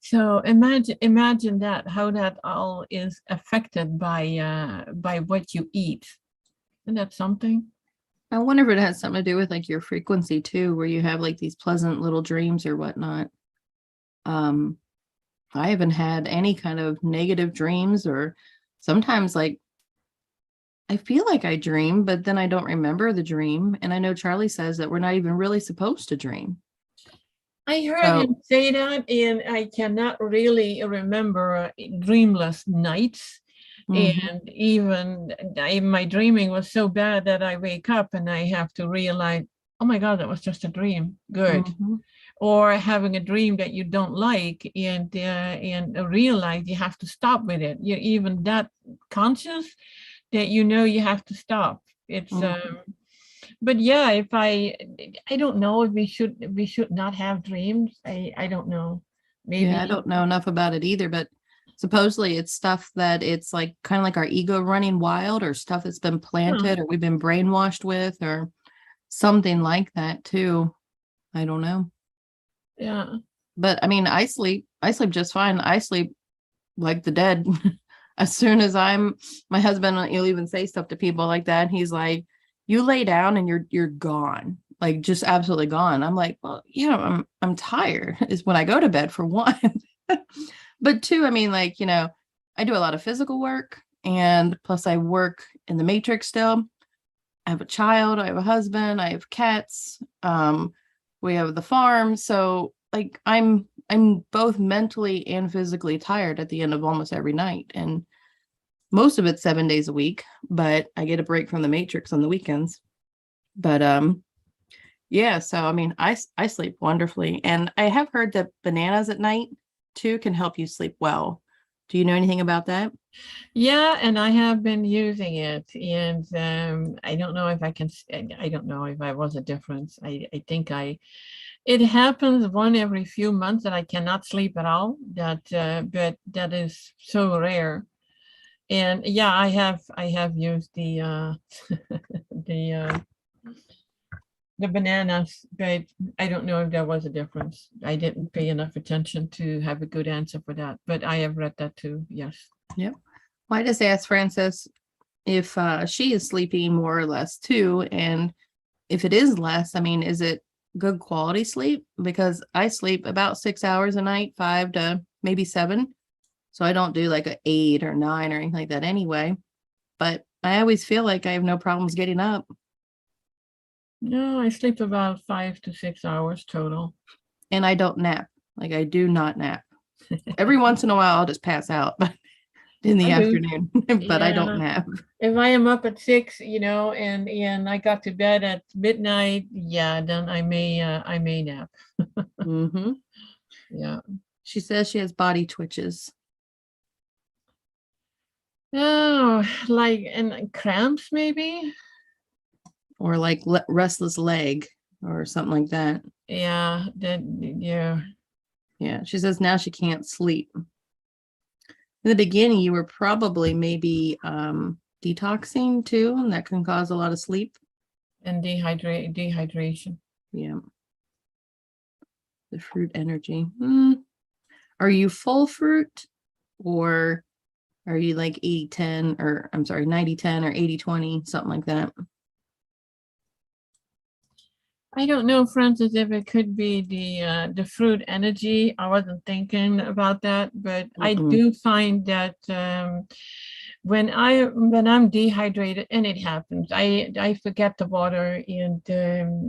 [SPEAKER 1] So imagine that, how that all is affected by what you eat. Isn't that something?
[SPEAKER 2] I wonder if it has something to do with like your frequency too, where you have like these pleasant little dreams or whatnot. I haven't had any kind of negative dreams, or sometimes like I feel like I dream, but then I don't remember the dream. And I know Charlie says that we're not even really supposed to dream.
[SPEAKER 1] I heard him say that, and I cannot really remember dreamless nights. And even my dreaming was so bad that I wake up and I have to realize, oh my God, that was just a dream. Good. Or having a dream that you don't like and realize you have to stop with it. You're even that conscious that you know you have to stop. It's but yeah, if I don't know if we should not have dreams. I don't know. Maybe.
[SPEAKER 2] Yeah, I don't know enough about it either, but supposedly it's stuff that it's like kind of like our ego running wild, or stuff that's been planted or we've been brainwashed with, or something like that too. I don't know.
[SPEAKER 1] Yeah.
[SPEAKER 2] But I mean, I sleep just fine. I sleep like the dead. As soon as my husband, he'll even say stuff to people like that. He's like, you lay down and you're gone, like just absolutely gone. I'm like, well, yeah, I'm tired is when I go to bed, for one. But two, I mean, like, I do a lot of physical work, and plus I work in the matrix still. I have a child, I have a husband, I have cats. We have the farm. So like I'm both mentally and physically tired at the end of almost every night. And most of it's 7 days a week, but I get a break from the matrix on the weekends. But Yeah. So, I mean, I sleep wonderfully. And I have heard that bananas at night too can help you sleep well. Do you know anything about that?
[SPEAKER 1] Yeah, and I have been using it, and I don't know if I can. I don't know if I was a difference. I think I. It happens one every few months that I cannot sleep at all. But that is so rare. And yeah, I have used the uh, the bananas, but I don't know if there was a difference. I didn't pay enough attention to have a good answer for that, but I have read that too. Yes.
[SPEAKER 2] Yep. Well, I just asked Frances if she is sleeping more or less too. And if it is less, I mean, is it good quality sleep? Because I sleep about 6 hours a night, 5 to maybe 7. So I don't do like a 8 or 9 or anything like that anyway. But I always feel like I have no problems getting up.
[SPEAKER 1] No, I sleep about 5 to 6 hours total.
[SPEAKER 2] And I don't nap. Like I do not nap. Every once in a while I'll just pass out in the
[SPEAKER 1] I do.
[SPEAKER 2] afternoon, but I don't
[SPEAKER 1] Yeah.
[SPEAKER 2] nap.
[SPEAKER 1] If I am up at 6, and I got to bed at midnight, yeah, then I may nap.
[SPEAKER 2] Hmm.
[SPEAKER 1] Yeah.
[SPEAKER 2] She says she has body twitches
[SPEAKER 1] Oh, like and cramps maybe.
[SPEAKER 2] or like restless leg or something like that.
[SPEAKER 1] Yeah, yeah.
[SPEAKER 2] Yeah. She says now she can't sleep. In the beginning, you were probably maybe detoxing too, and that can cause a lot of sleep.
[SPEAKER 1] And dehydration.
[SPEAKER 2] Yeah. The fruit energy. Are you full fruit or are you like 80-10 or I'm sorry, 90-10 or 80-20, something like that?
[SPEAKER 1] I don't know, Francis, if it could be the fruit energy. I wasn't thinking about that, but I
[SPEAKER 2] Mm-mm.
[SPEAKER 1] do find that when I'm dehydrated, and it happens, I forget the water, and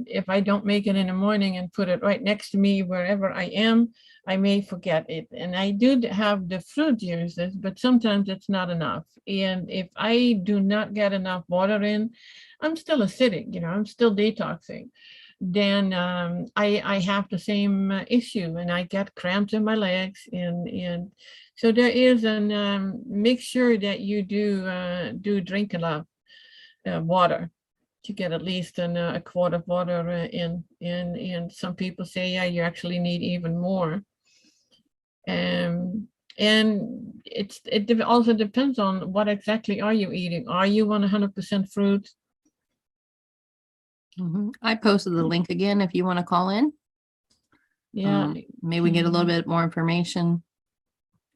[SPEAKER 1] if I don't make it in the morning and put it right next to me wherever I am, I may forget it. And I do have the fruit juices, but sometimes it's not enough. And if I do not get enough water in, I'm still acidic, I'm still detoxing. Then I have the same issue, and I get cramps in my legs, and so there is an make sure that you do drink a lot of water to get at least a quart of water in, and some people say, yeah, you actually need even more. Um, and it also depends on what exactly are you eating. Are you on 100% fruit?
[SPEAKER 2] I posted the link again if you want to call in.
[SPEAKER 1] Yeah.
[SPEAKER 2] Maybe we get a little bit more information,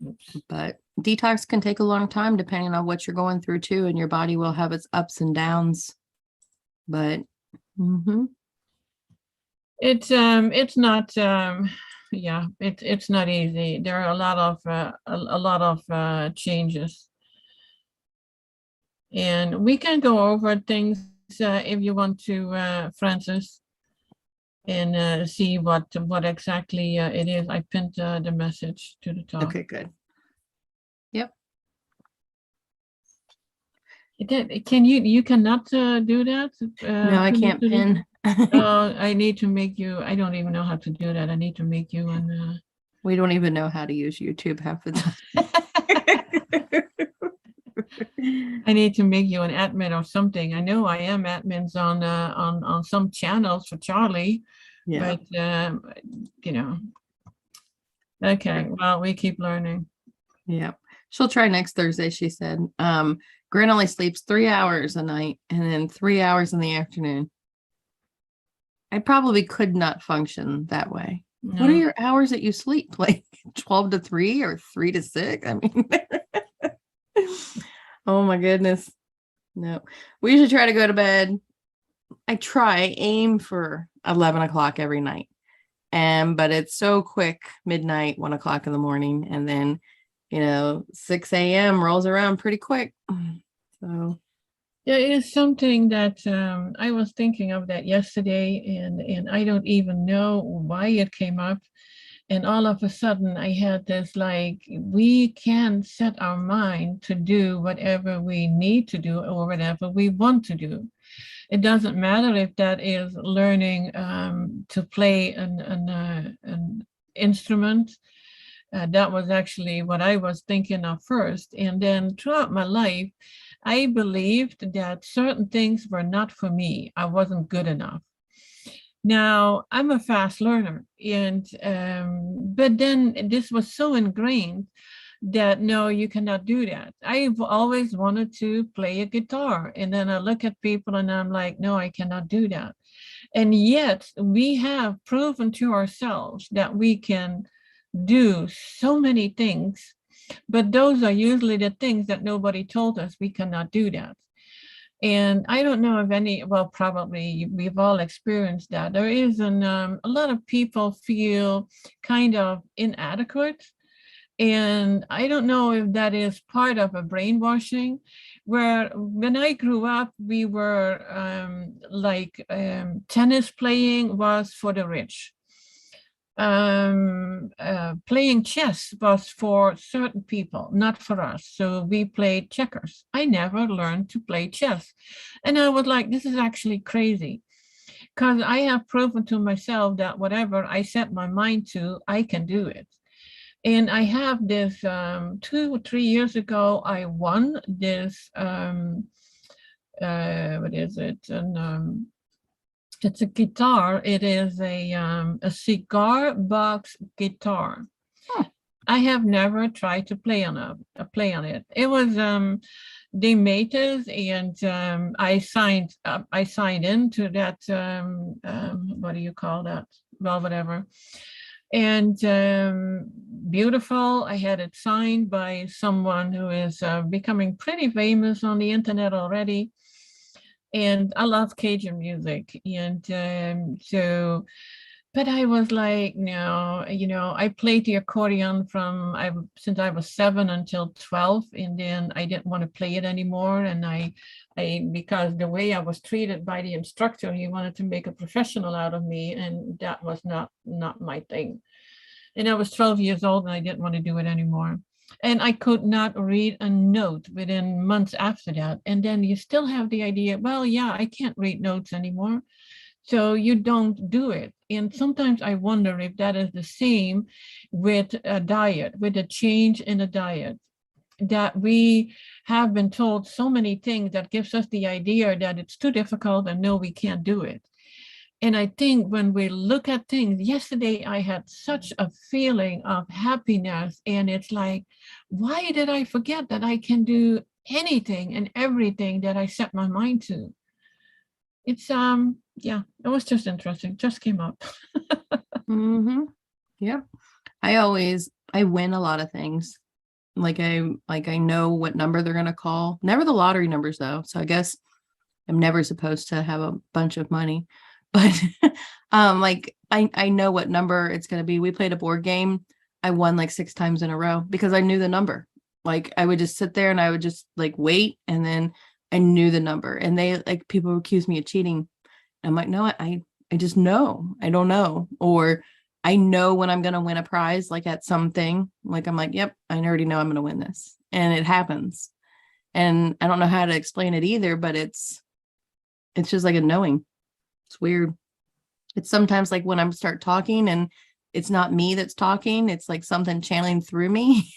[SPEAKER 1] Oops.
[SPEAKER 2] but detox can take a long time depending on what you're going through too, and your body will have its ups and downs. But
[SPEAKER 1] It's not yeah, it's not easy. There are a lot of changes, and we can go over things if you want to, Francis, and see what exactly it is. I pinned the message to the top.
[SPEAKER 2] okay, good. Yep.
[SPEAKER 1] Can you cannot do that?
[SPEAKER 2] No, I can't pin.
[SPEAKER 1] I need to make you. I don't even know how to do that. I need to make you an.
[SPEAKER 2] We don't even know how to use YouTube half the time.
[SPEAKER 1] I need to make you an admin or something. I know I am admins on some channels for Charlie,
[SPEAKER 2] Yeah.
[SPEAKER 1] but Okay, well, we keep learning.
[SPEAKER 2] Yeah. She'll try next Thursday, she said. Grin only sleeps 3 hours a night and then 3 hours in the afternoon. I probably could not function that way. What are
[SPEAKER 1] No.
[SPEAKER 2] your hours that you sleep? Like 12 to 3 or 3 to 6? I mean, oh my goodness. No, we usually try to go to bed. I aim for 11 o'clock every night. But it's so quick, midnight, 1 o'clock in the morning. And then, 6 a.m. rolls around pretty quick. So
[SPEAKER 1] There is something that I was thinking of that yesterday, and I don't even know why it came up. And all of a sudden I had this, like, we can set our mind to do whatever we need to do or whatever we want to do. It doesn't matter if that is learning to play an instrument. That was actually what I was thinking of first. And then throughout my life, I believed that certain things were not for me. I wasn't good enough. Now, I'm a fast learner, and but then this was so ingrained that no, you cannot do that. I've always wanted to play a guitar, and then I look at people and I'm like, no, I cannot do that. And yet we have proven to ourselves that we can do so many things, but those are usually the things that nobody told us we cannot do that. And I don't know if any, well, probably we've all experienced that. There is a lot of people feel kind of inadequate. And I don't know if that is part of a brainwashing, where when I grew up, we were tennis playing was for the rich. Playing chess was for certain people, not for us. So we played checkers. I never learned to play chess. And I was like, this is actually crazy, because I have proven to myself that whatever I set my mind to, I can do it. And I have this 2 or 3 years ago, I won this, what is it? And it's a guitar. It is a cigar box guitar.
[SPEAKER 2] Huh.
[SPEAKER 1] I have never tried to play on it. It was they made it, and I signed up. I signed into that. What do you call that? Well, whatever. And beautiful. I had it signed by someone who is becoming pretty famous on the internet already. And I love Cajun music. And but I was like, no, I played the accordion since I was 7 until 12, and then I didn't want to play it anymore. And I because the way I was treated by the instructor, he wanted to make a professional out of me, and that was not my thing. And I was 12 years old, and I didn't want to do it anymore. And I could not read a note within months after that. And then you still have the idea, well, yeah, I can't read notes anymore. So you don't do it. And sometimes I wonder if that is the same with a diet, with a change in a diet, that we have been told so many things that gives us the idea that it's too difficult and no, we can't do it. And I think when we look at things, yesterday I had such a feeling of happiness, and it's like, why did I forget that I can do anything and everything that I set my mind to? It's yeah, it was just interesting. Just came up.
[SPEAKER 2] Mm-hmm. Yeah. I win a lot of things. Like I know what number they're gonna call. Never the lottery numbers though. So I guess I'm never supposed to have a bunch of money. But like I know what number it's gonna be. We played a board game. I won like 6 times in a row because I knew the number. Like I would just sit there and I would just like wait, and then I knew the number. And they, like, people accuse me of cheating. I'm like, no, I just know. I don't know. Or I know when I'm gonna win a prize, like at something. Like I'm like, yep, I already know I'm gonna win this. And it happens. And I don't know how to explain it either, but it's just like a knowing. It's weird. It's sometimes like when I start talking and it's not me that's talking, it's like something channeling through me.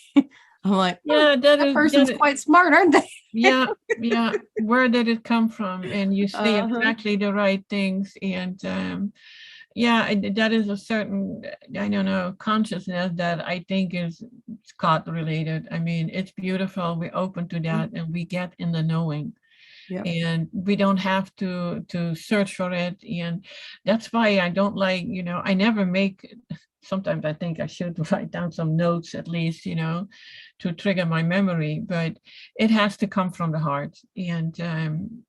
[SPEAKER 2] I'm like,
[SPEAKER 1] yeah,
[SPEAKER 2] that person's quite smart, aren't they?
[SPEAKER 1] Yeah. Where did it come from? And you say exactly the right things. And yeah, that is a certain, I don't know, consciousness that I think is Scott related. I mean, it's beautiful. We're open to that, and we get in the knowing. Yep. And we don't have to search for it. And that's why I don't like, I never make, sometimes I think I should write down some notes at least, to trigger my memory, but it has to come from the heart. And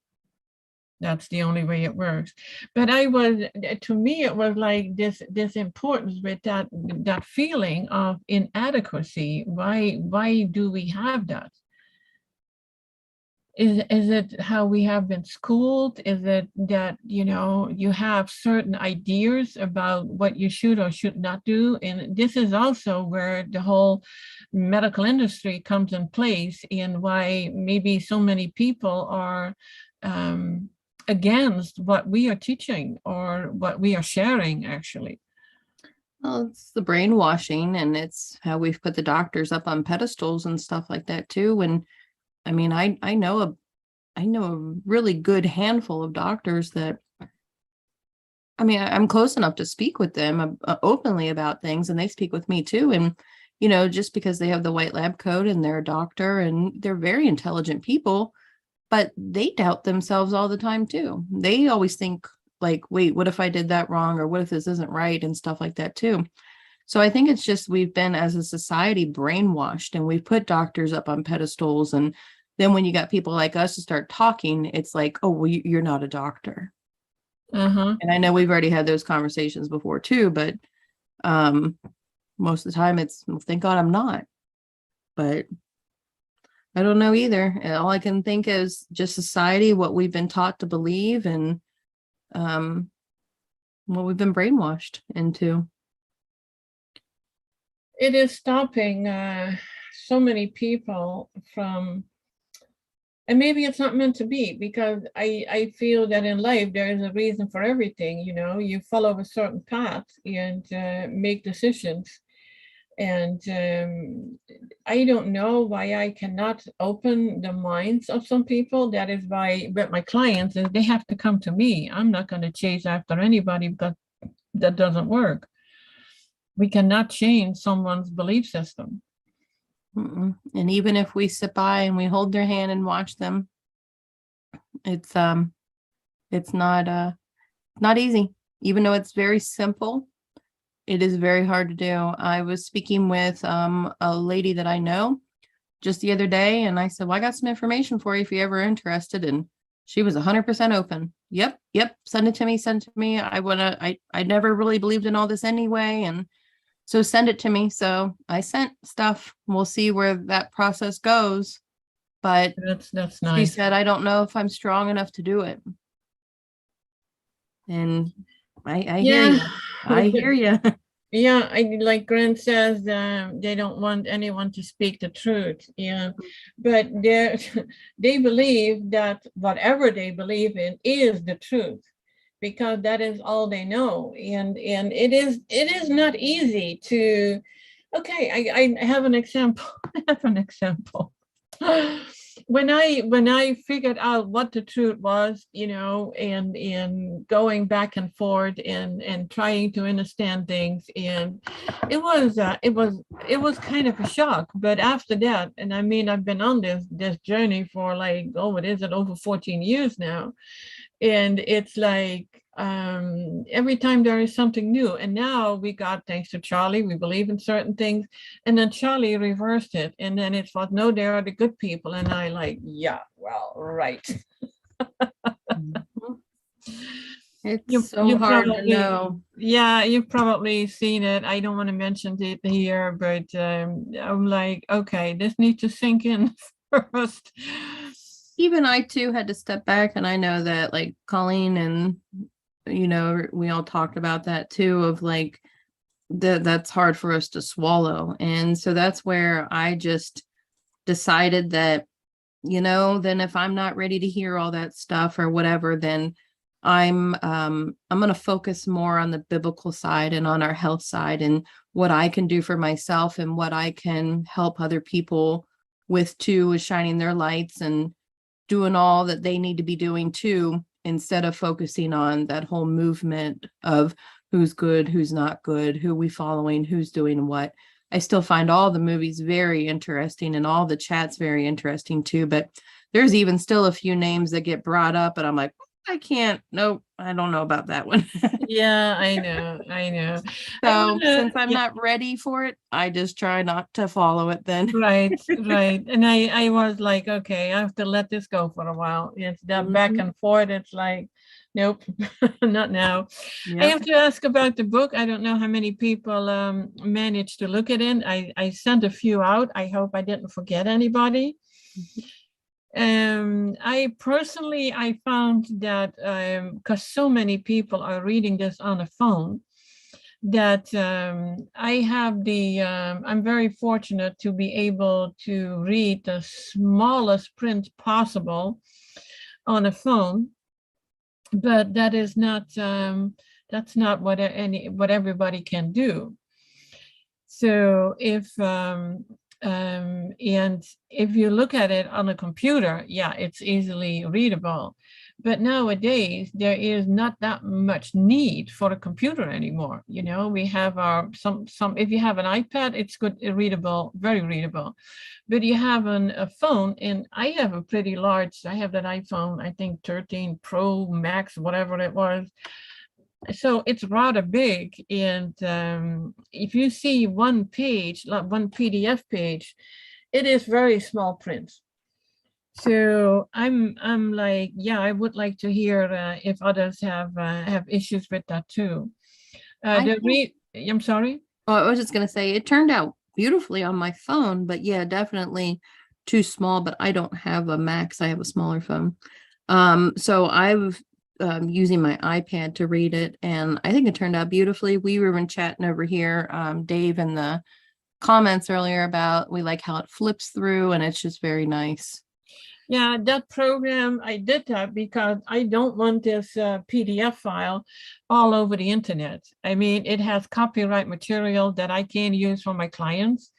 [SPEAKER 1] that's the only way it works. But to me, it was like this importance with that feeling of inadequacy. Why do we have that? is it how we have been schooled? Is it that, you have certain ideas about what you should or should not do? And this is also where the whole medical industry comes in place, and why maybe so many people are against what we are teaching or what we are sharing, actually.
[SPEAKER 2] Well, it's the brainwashing, and it's how we've put the doctors up on pedestals and stuff like that too. And I mean, I know a really good handful of doctors that, I mean, I'm close enough to speak with them openly about things, and they speak with me too. And, just because they have the white lab coat and they're a doctor and they're very intelligent people, but they doubt themselves all the time too. They always think like, wait, what if I did that wrong? Or what if this isn't right? And stuff like that too. So I think it's just, we've been as a society brainwashed, and we've put doctors up on pedestals. And then when you got people like us to start talking, it's like, oh, well, you're not a doctor.
[SPEAKER 1] Uh-huh.
[SPEAKER 2] And I know we've already had those conversations before too, but most of the time it's, well, thank God I'm not. But I don't know either. All I can think is just society, what we've been taught to believe, and what we've been brainwashed into.
[SPEAKER 1] It is stopping so many people from, and maybe it's not meant to be, because I feel that in life there is a reason for everything. You follow a certain path and make decisions. And I don't know why I cannot open the minds of some people. That is why with my clients, is they have to come to me. I'm not going to chase after anybody, because that doesn't work. We cannot change someone's belief system.
[SPEAKER 2] And even if we sit by and we hold their hand and watch them, it's not easy. Even though it's very simple, it is very hard to do. I was speaking with a lady that I know just the other day, and I said, well, I got some information for you if you're ever interested. And she was 100% open. Yep. Send it to me. I never really believed in all this anyway. And so send it to me. So I sent stuff. We'll see where that process goes. But
[SPEAKER 1] That's
[SPEAKER 2] she
[SPEAKER 1] nice.
[SPEAKER 2] said, I don't know if I'm strong enough to do it. And I hear you. I hear you.
[SPEAKER 1] Yeah, like Grant says, they don't want anyone to speak the truth. Yeah, but they believe that whatever they believe in is the truth, because that is all they know. And it is not easy to. Okay, I have an example. I have an example. When I figured out what the truth was, and going back and forth and trying to understand things, and it was kind of a shock. But after that, and I mean, I've been on this journey for like, what is it, over 14 years now, and it's like every time there is something new. And now we got, thanks to Charlie, we believe in certain things, and then Charlie reversed it, and then it was, no, there are the good people. And I like, yeah, well, right.
[SPEAKER 2] It's so hard to know.
[SPEAKER 1] Yeah, you've probably seen it. I don't want to mention it here, but I'm like, okay, this needs to sink in first.
[SPEAKER 2] Even I too had to step back, and I know that like Colleen and we all talked about that too, of like that's hard for us to swallow. And so that's where I just decided that, then if I'm not ready to hear all that stuff or whatever, then I'm going to focus more on the biblical side and on our health side, and what I can do for myself and what I can help other people with too, is shining their lights and doing all that they need to be doing too, instead of focusing on that whole movement of who's good, who's not good, who we following, who's doing what. I still find all the movies very interesting and all the chats very interesting too, but there's even still a few names that get brought up and I'm like, I don't know about that one.
[SPEAKER 1] Yeah, I know.
[SPEAKER 2] So since I'm not ready for it, I just try not to follow it then.
[SPEAKER 1] Right. And I was like, okay, I have to let this go for a while. It's that back and forth. It's like, nope, not now. Yep. I have to ask about the book. I don't know how many people managed to look at it. I sent a few out. I hope I didn't forget anybody. I personally, I found that because so many people are reading this on a phone, that I'm very fortunate to be able to read the smallest print possible on a phone, but that is not that's not what everybody can do. So and if you look at it on a computer, yeah, it's easily readable. But nowadays there is not that much need for a computer anymore. You know, we have our some if you have an iPad, it's good, readable, very readable. But you have a phone, and I have a pretty large, I have that iPhone, I think 13 Pro Max, whatever it was. So it's rather big, and if you see one page, like one PDF page, it is very small print. So I'm like, yeah, I would like to hear if others have issues with that too. I'm sorry.
[SPEAKER 2] Oh, I was just going to say it turned out beautifully on my phone, but yeah, definitely too small. But I don't have a Max; I have a smaller phone. So I've using my iPad to read it, and I think it turned out beautifully. We were been chatting over here, Dave, in the comments earlier about we like how it flips through, and it's just very nice.
[SPEAKER 1] Yeah, that program, I did that because I don't want this PDF file all over the internet. I mean, it has copyright material that I can use for my clients,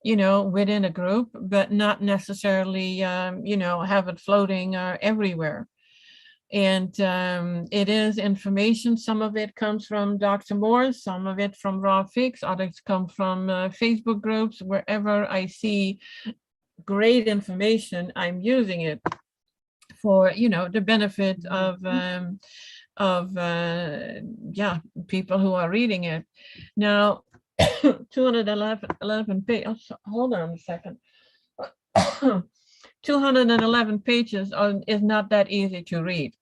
[SPEAKER 1] you know, within a group, but not necessarily, you know, have it floating everywhere. And it is information. Some of it comes from Dr. Morse, some of it from Raw Fix, others come from Facebook groups. Wherever I see great information, I'm using it for, you know, the benefit of yeah, people who are reading it. Now 211 pages, hold on a second. 211 pages is not that easy to read.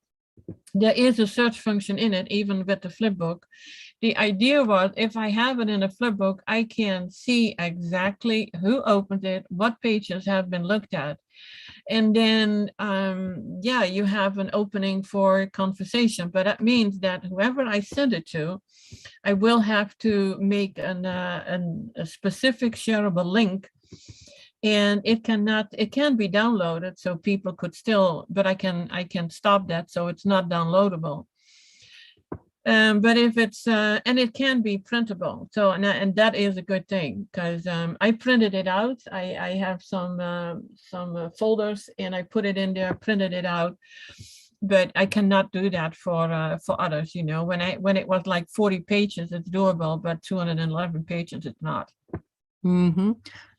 [SPEAKER 1] There is a search function in it, even with the flip book. The idea was, if I have it in a flip book, I can see exactly who opened it, what pages have been looked at. And then, yeah, you have an opening for conversation, but that means that whoever I send it to, I will have to make a specific shareable link, and it can be downloaded, so people could still, but I can stop that, so it's not downloadable. But if it's and it can be printable, so and that is a good thing, because I printed it out. I have some folders, and I put it in there, printed it out, but I cannot do that for others. You know, when it was like 40 pages, it's doable, but 211 pages, it's not.
[SPEAKER 2] Mm-hmm.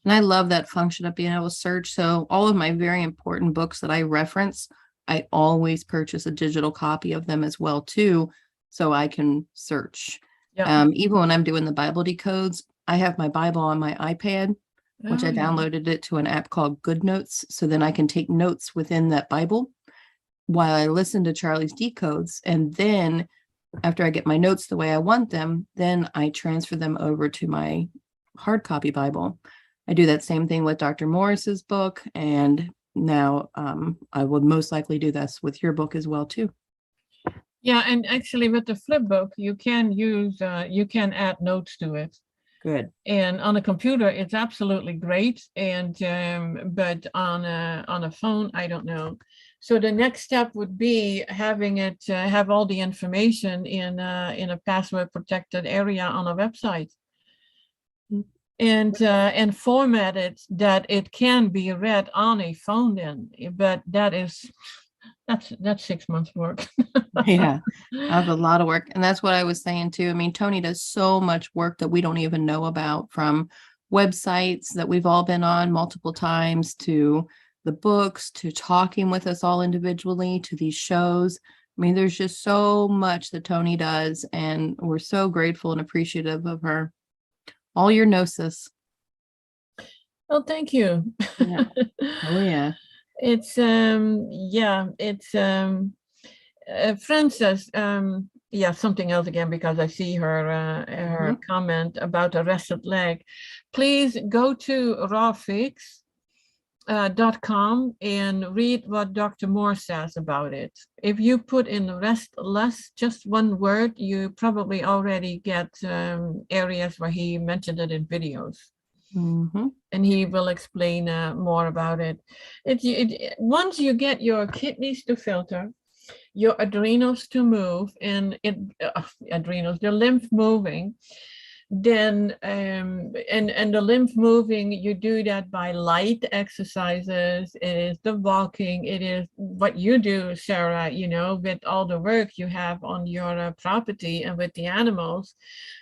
[SPEAKER 2] And I love that function of being able to search. So all of my very important books that I reference, I always purchase a digital copy of them as well too, so I can search.
[SPEAKER 1] Yeah.
[SPEAKER 2] Even when I'm doing the Bible decodes, I have my Bible on my iPad, which I downloaded it to an app called Good Notes. So then I can take notes within that Bible while I listen to Charlie's decodes. And then after I get my notes the way I want them, then I transfer them over to my hard copy Bible. I do that same thing with Dr. Morris's book. And now I will most likely do this with your book as well too.
[SPEAKER 1] Yeah, and actually with the flip book, you can use, you can add notes to it.
[SPEAKER 2] Good.
[SPEAKER 1] And on a computer, it's absolutely great. And but on a phone, I don't know. So the next step would be having it have all the information in a password protected area on a website, and format it that it can be read on a phone. Then, but that's 6 months work.
[SPEAKER 2] Yeah, I have a lot of work. And that's what I was saying too. I mean, Toni does so much work that we don't even know about, from websites that we've all been on multiple times, to the books, to talking with us all individually, to these shows. I mean, there's just so much that Toni does, and we're so grateful and appreciative of her. All your gnosis.
[SPEAKER 1] Well, thank you.
[SPEAKER 2] Yeah. Oh yeah.
[SPEAKER 1] It's yeah, it's Frances, yeah, something else again, because I see her comment about a rested leg. Please go to Raw Fix .com and read what Dr. Morse says about it. If you put in restless, just one word, you probably already get areas where he mentioned it in videos.
[SPEAKER 2] Mm-hmm.
[SPEAKER 1] And he will explain more about it. Once you get your kidneys to filter, your adrenals to move, and adrenals, the lymph moving, then and the lymph moving, you do that by light exercises. It is the walking, it is what you do, Sarah, with all the work you have on your property and with the animals.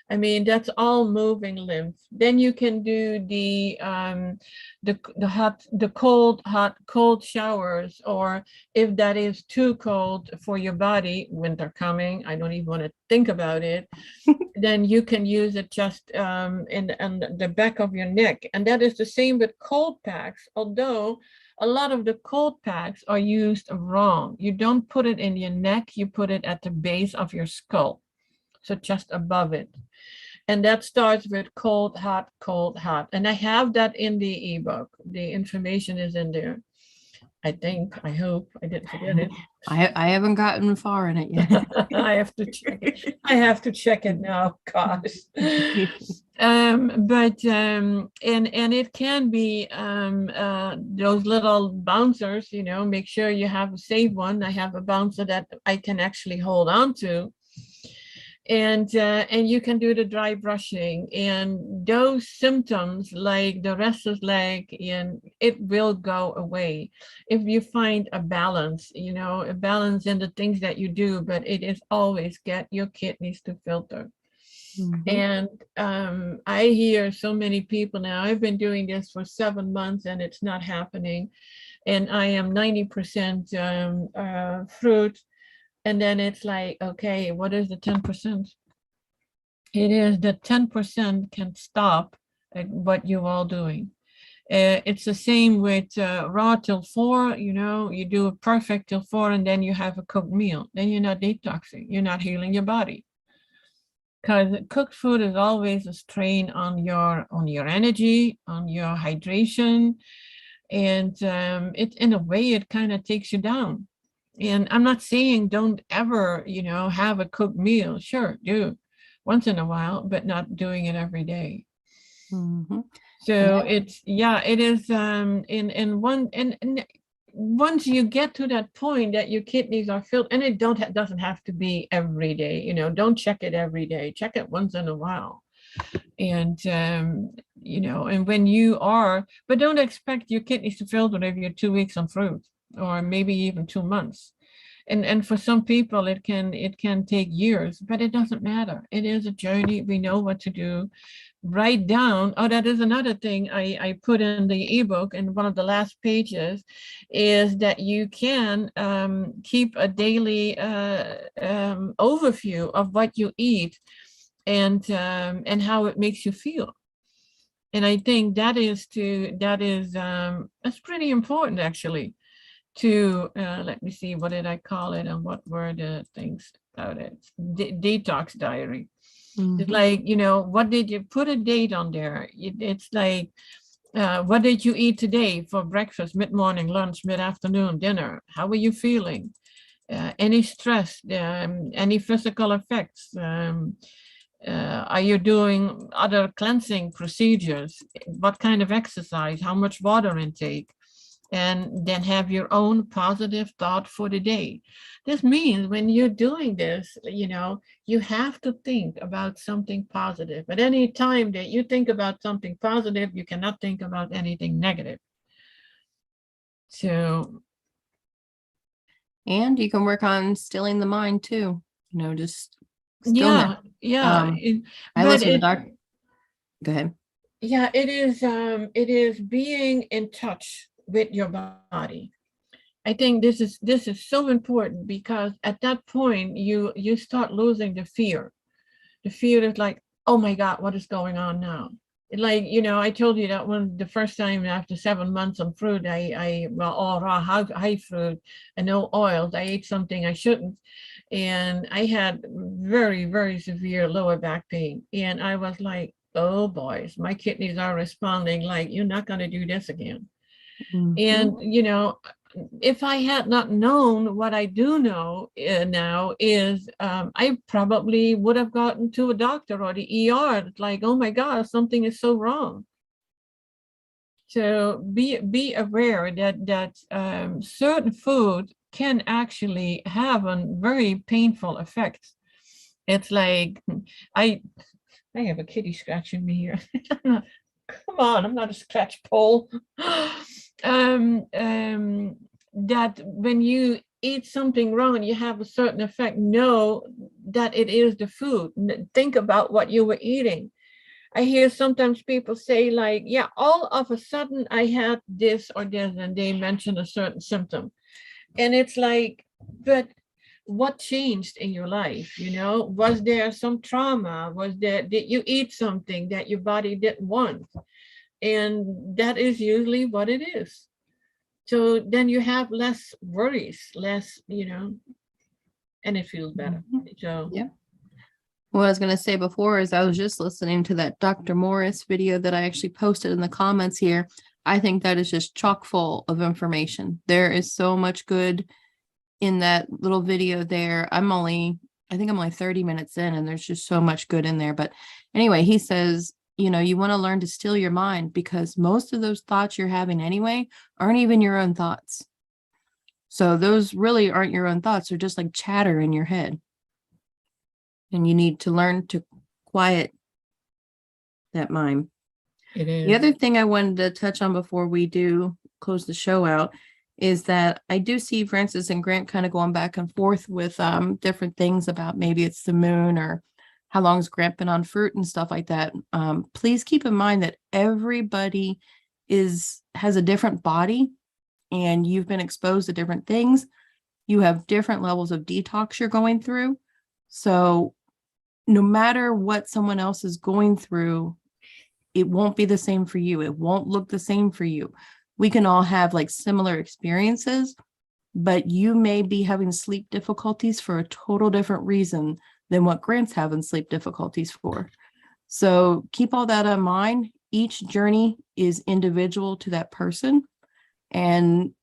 [SPEAKER 1] I mean, that's all moving lymph. Then you can do the cold showers, or if that is too cold for your body, winter coming, I don't even want to think about it. Then you can use it just in the back of your neck. And that is the same with cold packs, although a lot of the cold packs are used wrong. You don't put it in your neck, you put it at the base of your skull. So just above it. And that starts with cold, hot, cold, hot. And I have that in the ebook. The information is in there. I think, I hope I didn't forget it.
[SPEAKER 2] I haven't gotten far in it yet.
[SPEAKER 1] I have to check it now. Gosh. But and it can be those little bouncers, make sure you have a safe one. I have a bouncer that I can actually hold on to. And you can do the dry brushing, and those symptoms like the restless leg, and it will go away if you find a balance, a balance in the things that you do. But it is always get your kidneys to filter. Mm-hmm. And I hear so many people now, I've been doing this for 7 months and it's not happening, and I am 90% fruit. And then it's like, okay, what is the 10%? It is the 10% can stop what you're all doing. It's the same with raw till 4, you do a perfect till 4 and then you have a cooked meal. Then you're not detoxing, you're not healing your body. Because cooked food is always a strain on your energy, on your hydration. And it, in a way, it kind of takes you down. And I'm not saying don't ever, have a cooked meal. Sure, do once in a while, but not doing it every day. Mm-hmm. So it is and once you get to that point that your kidneys are filled, and it doesn't have to be every day, don't check it every day, check it once in a while. And and when you are, but don't expect your kidneys to filter if you're 2 weeks on fruit, or maybe even 2 months. And for some people it can take years, but it doesn't matter. It is a journey. We know what to do. Write down. Oh, that is another thing I put in the ebook, and one of the last pages is that you can keep a daily overview of what you eat and how it makes you feel. And I think that's pretty important, actually, to let me see, what did I call it and what were the things about it? Detox diary. Mm-hmm. It's like, what did you put a date on there? It's like, what did you eat today for breakfast, mid-morning, lunch, mid-afternoon, dinner? How were you feeling? Any stress, any physical effects? Are you doing other cleansing procedures? What kind of exercise? How much water intake? And then have your own positive thought for the day. This means when you're doing this, you have to think about something positive. At any time that you think about something positive, you cannot think about anything negative. So.
[SPEAKER 2] And you can work on stilling the mind too, just.
[SPEAKER 1] Stillness. Yeah.
[SPEAKER 2] I listen to the doctor. Go ahead.
[SPEAKER 1] Yeah, it is being in touch with your body. I think this is so important, because at that point you start losing the fear. The fear is like, oh my God, what is going on now? Like, I told you that when the first time after 7 months on fruit, all raw high fruit and no oils, I ate something I shouldn't. And I had very, very severe lower back pain. And I was like, oh boys, my kidneys are responding like, you're not going to do this again. And, if I had not known what I do know now is I probably would have gotten to a doctor or the ER. Like, oh my God, something is so wrong. So be aware that certain food can actually have a very painful effect. It's like I have a kitty scratching me here. Come on, I'm not a scratch pole. That when you eat something wrong and you have a certain effect, know that it is the food. Think about what you were eating. I hear sometimes people say like, yeah, all of a sudden I had this or this, and they mention a certain symptom. And it's like, but what changed in your life? Was there some trauma? Did you eat something that your body didn't want? And that is usually what it is. So then you have less worries, less, and it feels better. So
[SPEAKER 2] yeah. What I was going to say before is I was just listening to that Dr. Morris video that I actually posted in the comments here. I think that is just chock full of information. There is so much good in that little video there. I think I'm only 30 minutes in, and there's just so much good in there. But anyway, he says, you want to learn to still your mind, because most of those thoughts you're having anyway aren't even your own thoughts. So those really aren't your own thoughts. They're just like chatter in your head. And you need to learn to quiet that mind.
[SPEAKER 1] it is.
[SPEAKER 2] The other thing I wanted to touch on before we do close the show out is that I do see Francis and Grant kind of going back and forth with different things about maybe it's the moon or how long has Grant been on fruit and stuff like that. Please keep in mind that everybody has a different body, and you've been exposed to different things. You have different levels of detox you're going through. So no matter what someone else is going through, it won't be the same for you. It won't look the same for you. We can all have like similar experiences, but you may be having sleep difficulties for a total different reason than what Grant's having sleep difficulties for. So keep all that in mind. Each journey is individual to that person, and,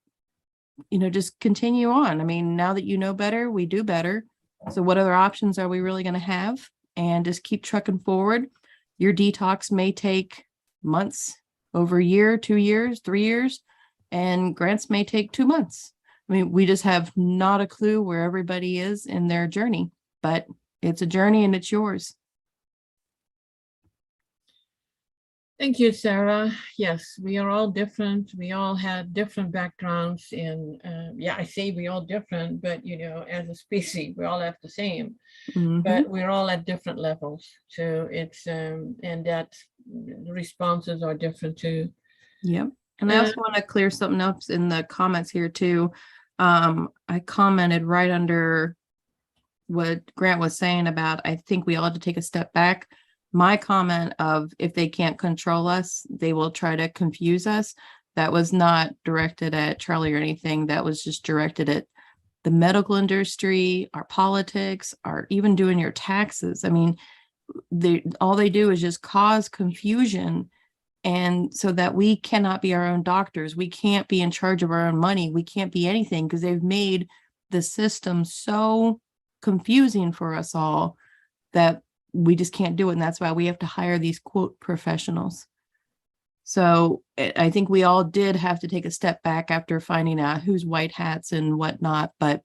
[SPEAKER 2] just continue on. I mean, now that you know better, we do better. So what other options are we really going to have? And just keep trucking forward. Your detox may take months, over a year, 2 years, 3 years, and Grant's may take 2 months. I mean, we just have not a clue where everybody is in their journey, but it's a journey and it's yours.
[SPEAKER 1] Thank you, Sarah. Yes, we are all different. We all had different backgrounds. And I say we all different, but as a species, we all have the same, but we're all at different levels. So it's and that the responses are different too.
[SPEAKER 2] Yep. And I also want to clear something up in the comments here too. I commented right under what Grant was saying about, I think we all have to take a step back. My comment of, if they can't control us, they will try to confuse us. That was not directed at Charlie or anything. That was just directed at the medical industry, our politics, our even doing your taxes. I mean, all they do is just cause confusion. And so that we cannot be our own doctors. We can't be in charge of our own money. We can't be anything, because they've made the system so confusing for us all that we just can't do it. And that's why we have to hire these quote professionals. So I think we all did have to take a step back after finding out who's white hats and whatnot. But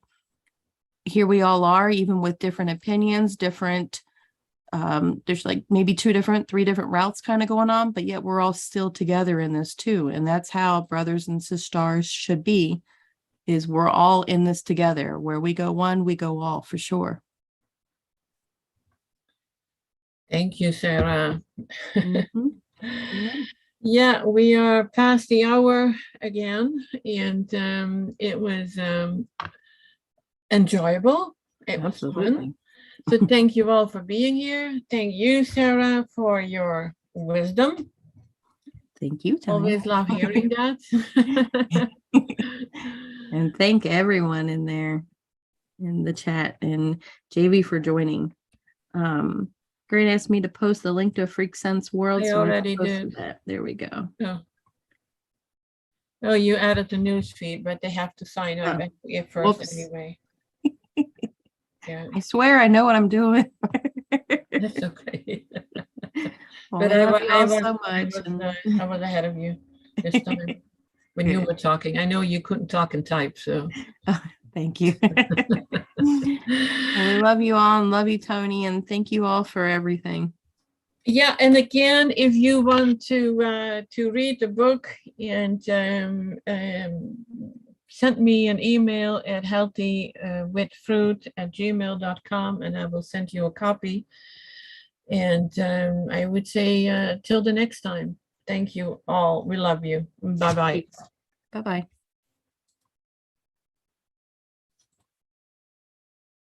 [SPEAKER 2] here we all are, even with different opinions, different, there's like maybe 3 different routes kind of going on, but yet we're all still together in this too. And that's how brothers and sisters should be, is we're all in this together. Where we go one, we go all, for sure.
[SPEAKER 1] Thank you, Sarah. Yeah, we are past the hour again, and it was enjoyable. It was fun. So thank you all for being here. Thank you, Sarah, for your wisdom.
[SPEAKER 2] Thank you, Toni.
[SPEAKER 1] Always love hearing that.
[SPEAKER 2] And thank everyone in there in the chat, and JV for joining. Grant asked me to post the link to Freak Sense World.
[SPEAKER 1] I already did
[SPEAKER 2] that. There we go.
[SPEAKER 1] Oh. Oh, you added the news feed, but they have to sign up
[SPEAKER 2] Oh,
[SPEAKER 1] at first
[SPEAKER 2] whoops.
[SPEAKER 1] anyway. Yeah,
[SPEAKER 2] I swear I know what I'm doing.
[SPEAKER 1] that's okay.
[SPEAKER 2] Well,
[SPEAKER 1] But
[SPEAKER 2] I love you all so
[SPEAKER 1] I
[SPEAKER 2] much.
[SPEAKER 1] was,
[SPEAKER 2] And
[SPEAKER 1] I was ahead of you this time when you
[SPEAKER 2] Good.
[SPEAKER 1] were talking. I know you couldn't talk and type, so.
[SPEAKER 2] Oh, thank you. Well, we love you all and love you, Toni, and thank you all for everything.
[SPEAKER 1] Yeah, and again, if you want to read the book and send me an email at healthywithfruit@gmail.com and I will send you a copy. And I would say till the next time. Thank you all. We love you. Bye bye.
[SPEAKER 2] Bye-bye.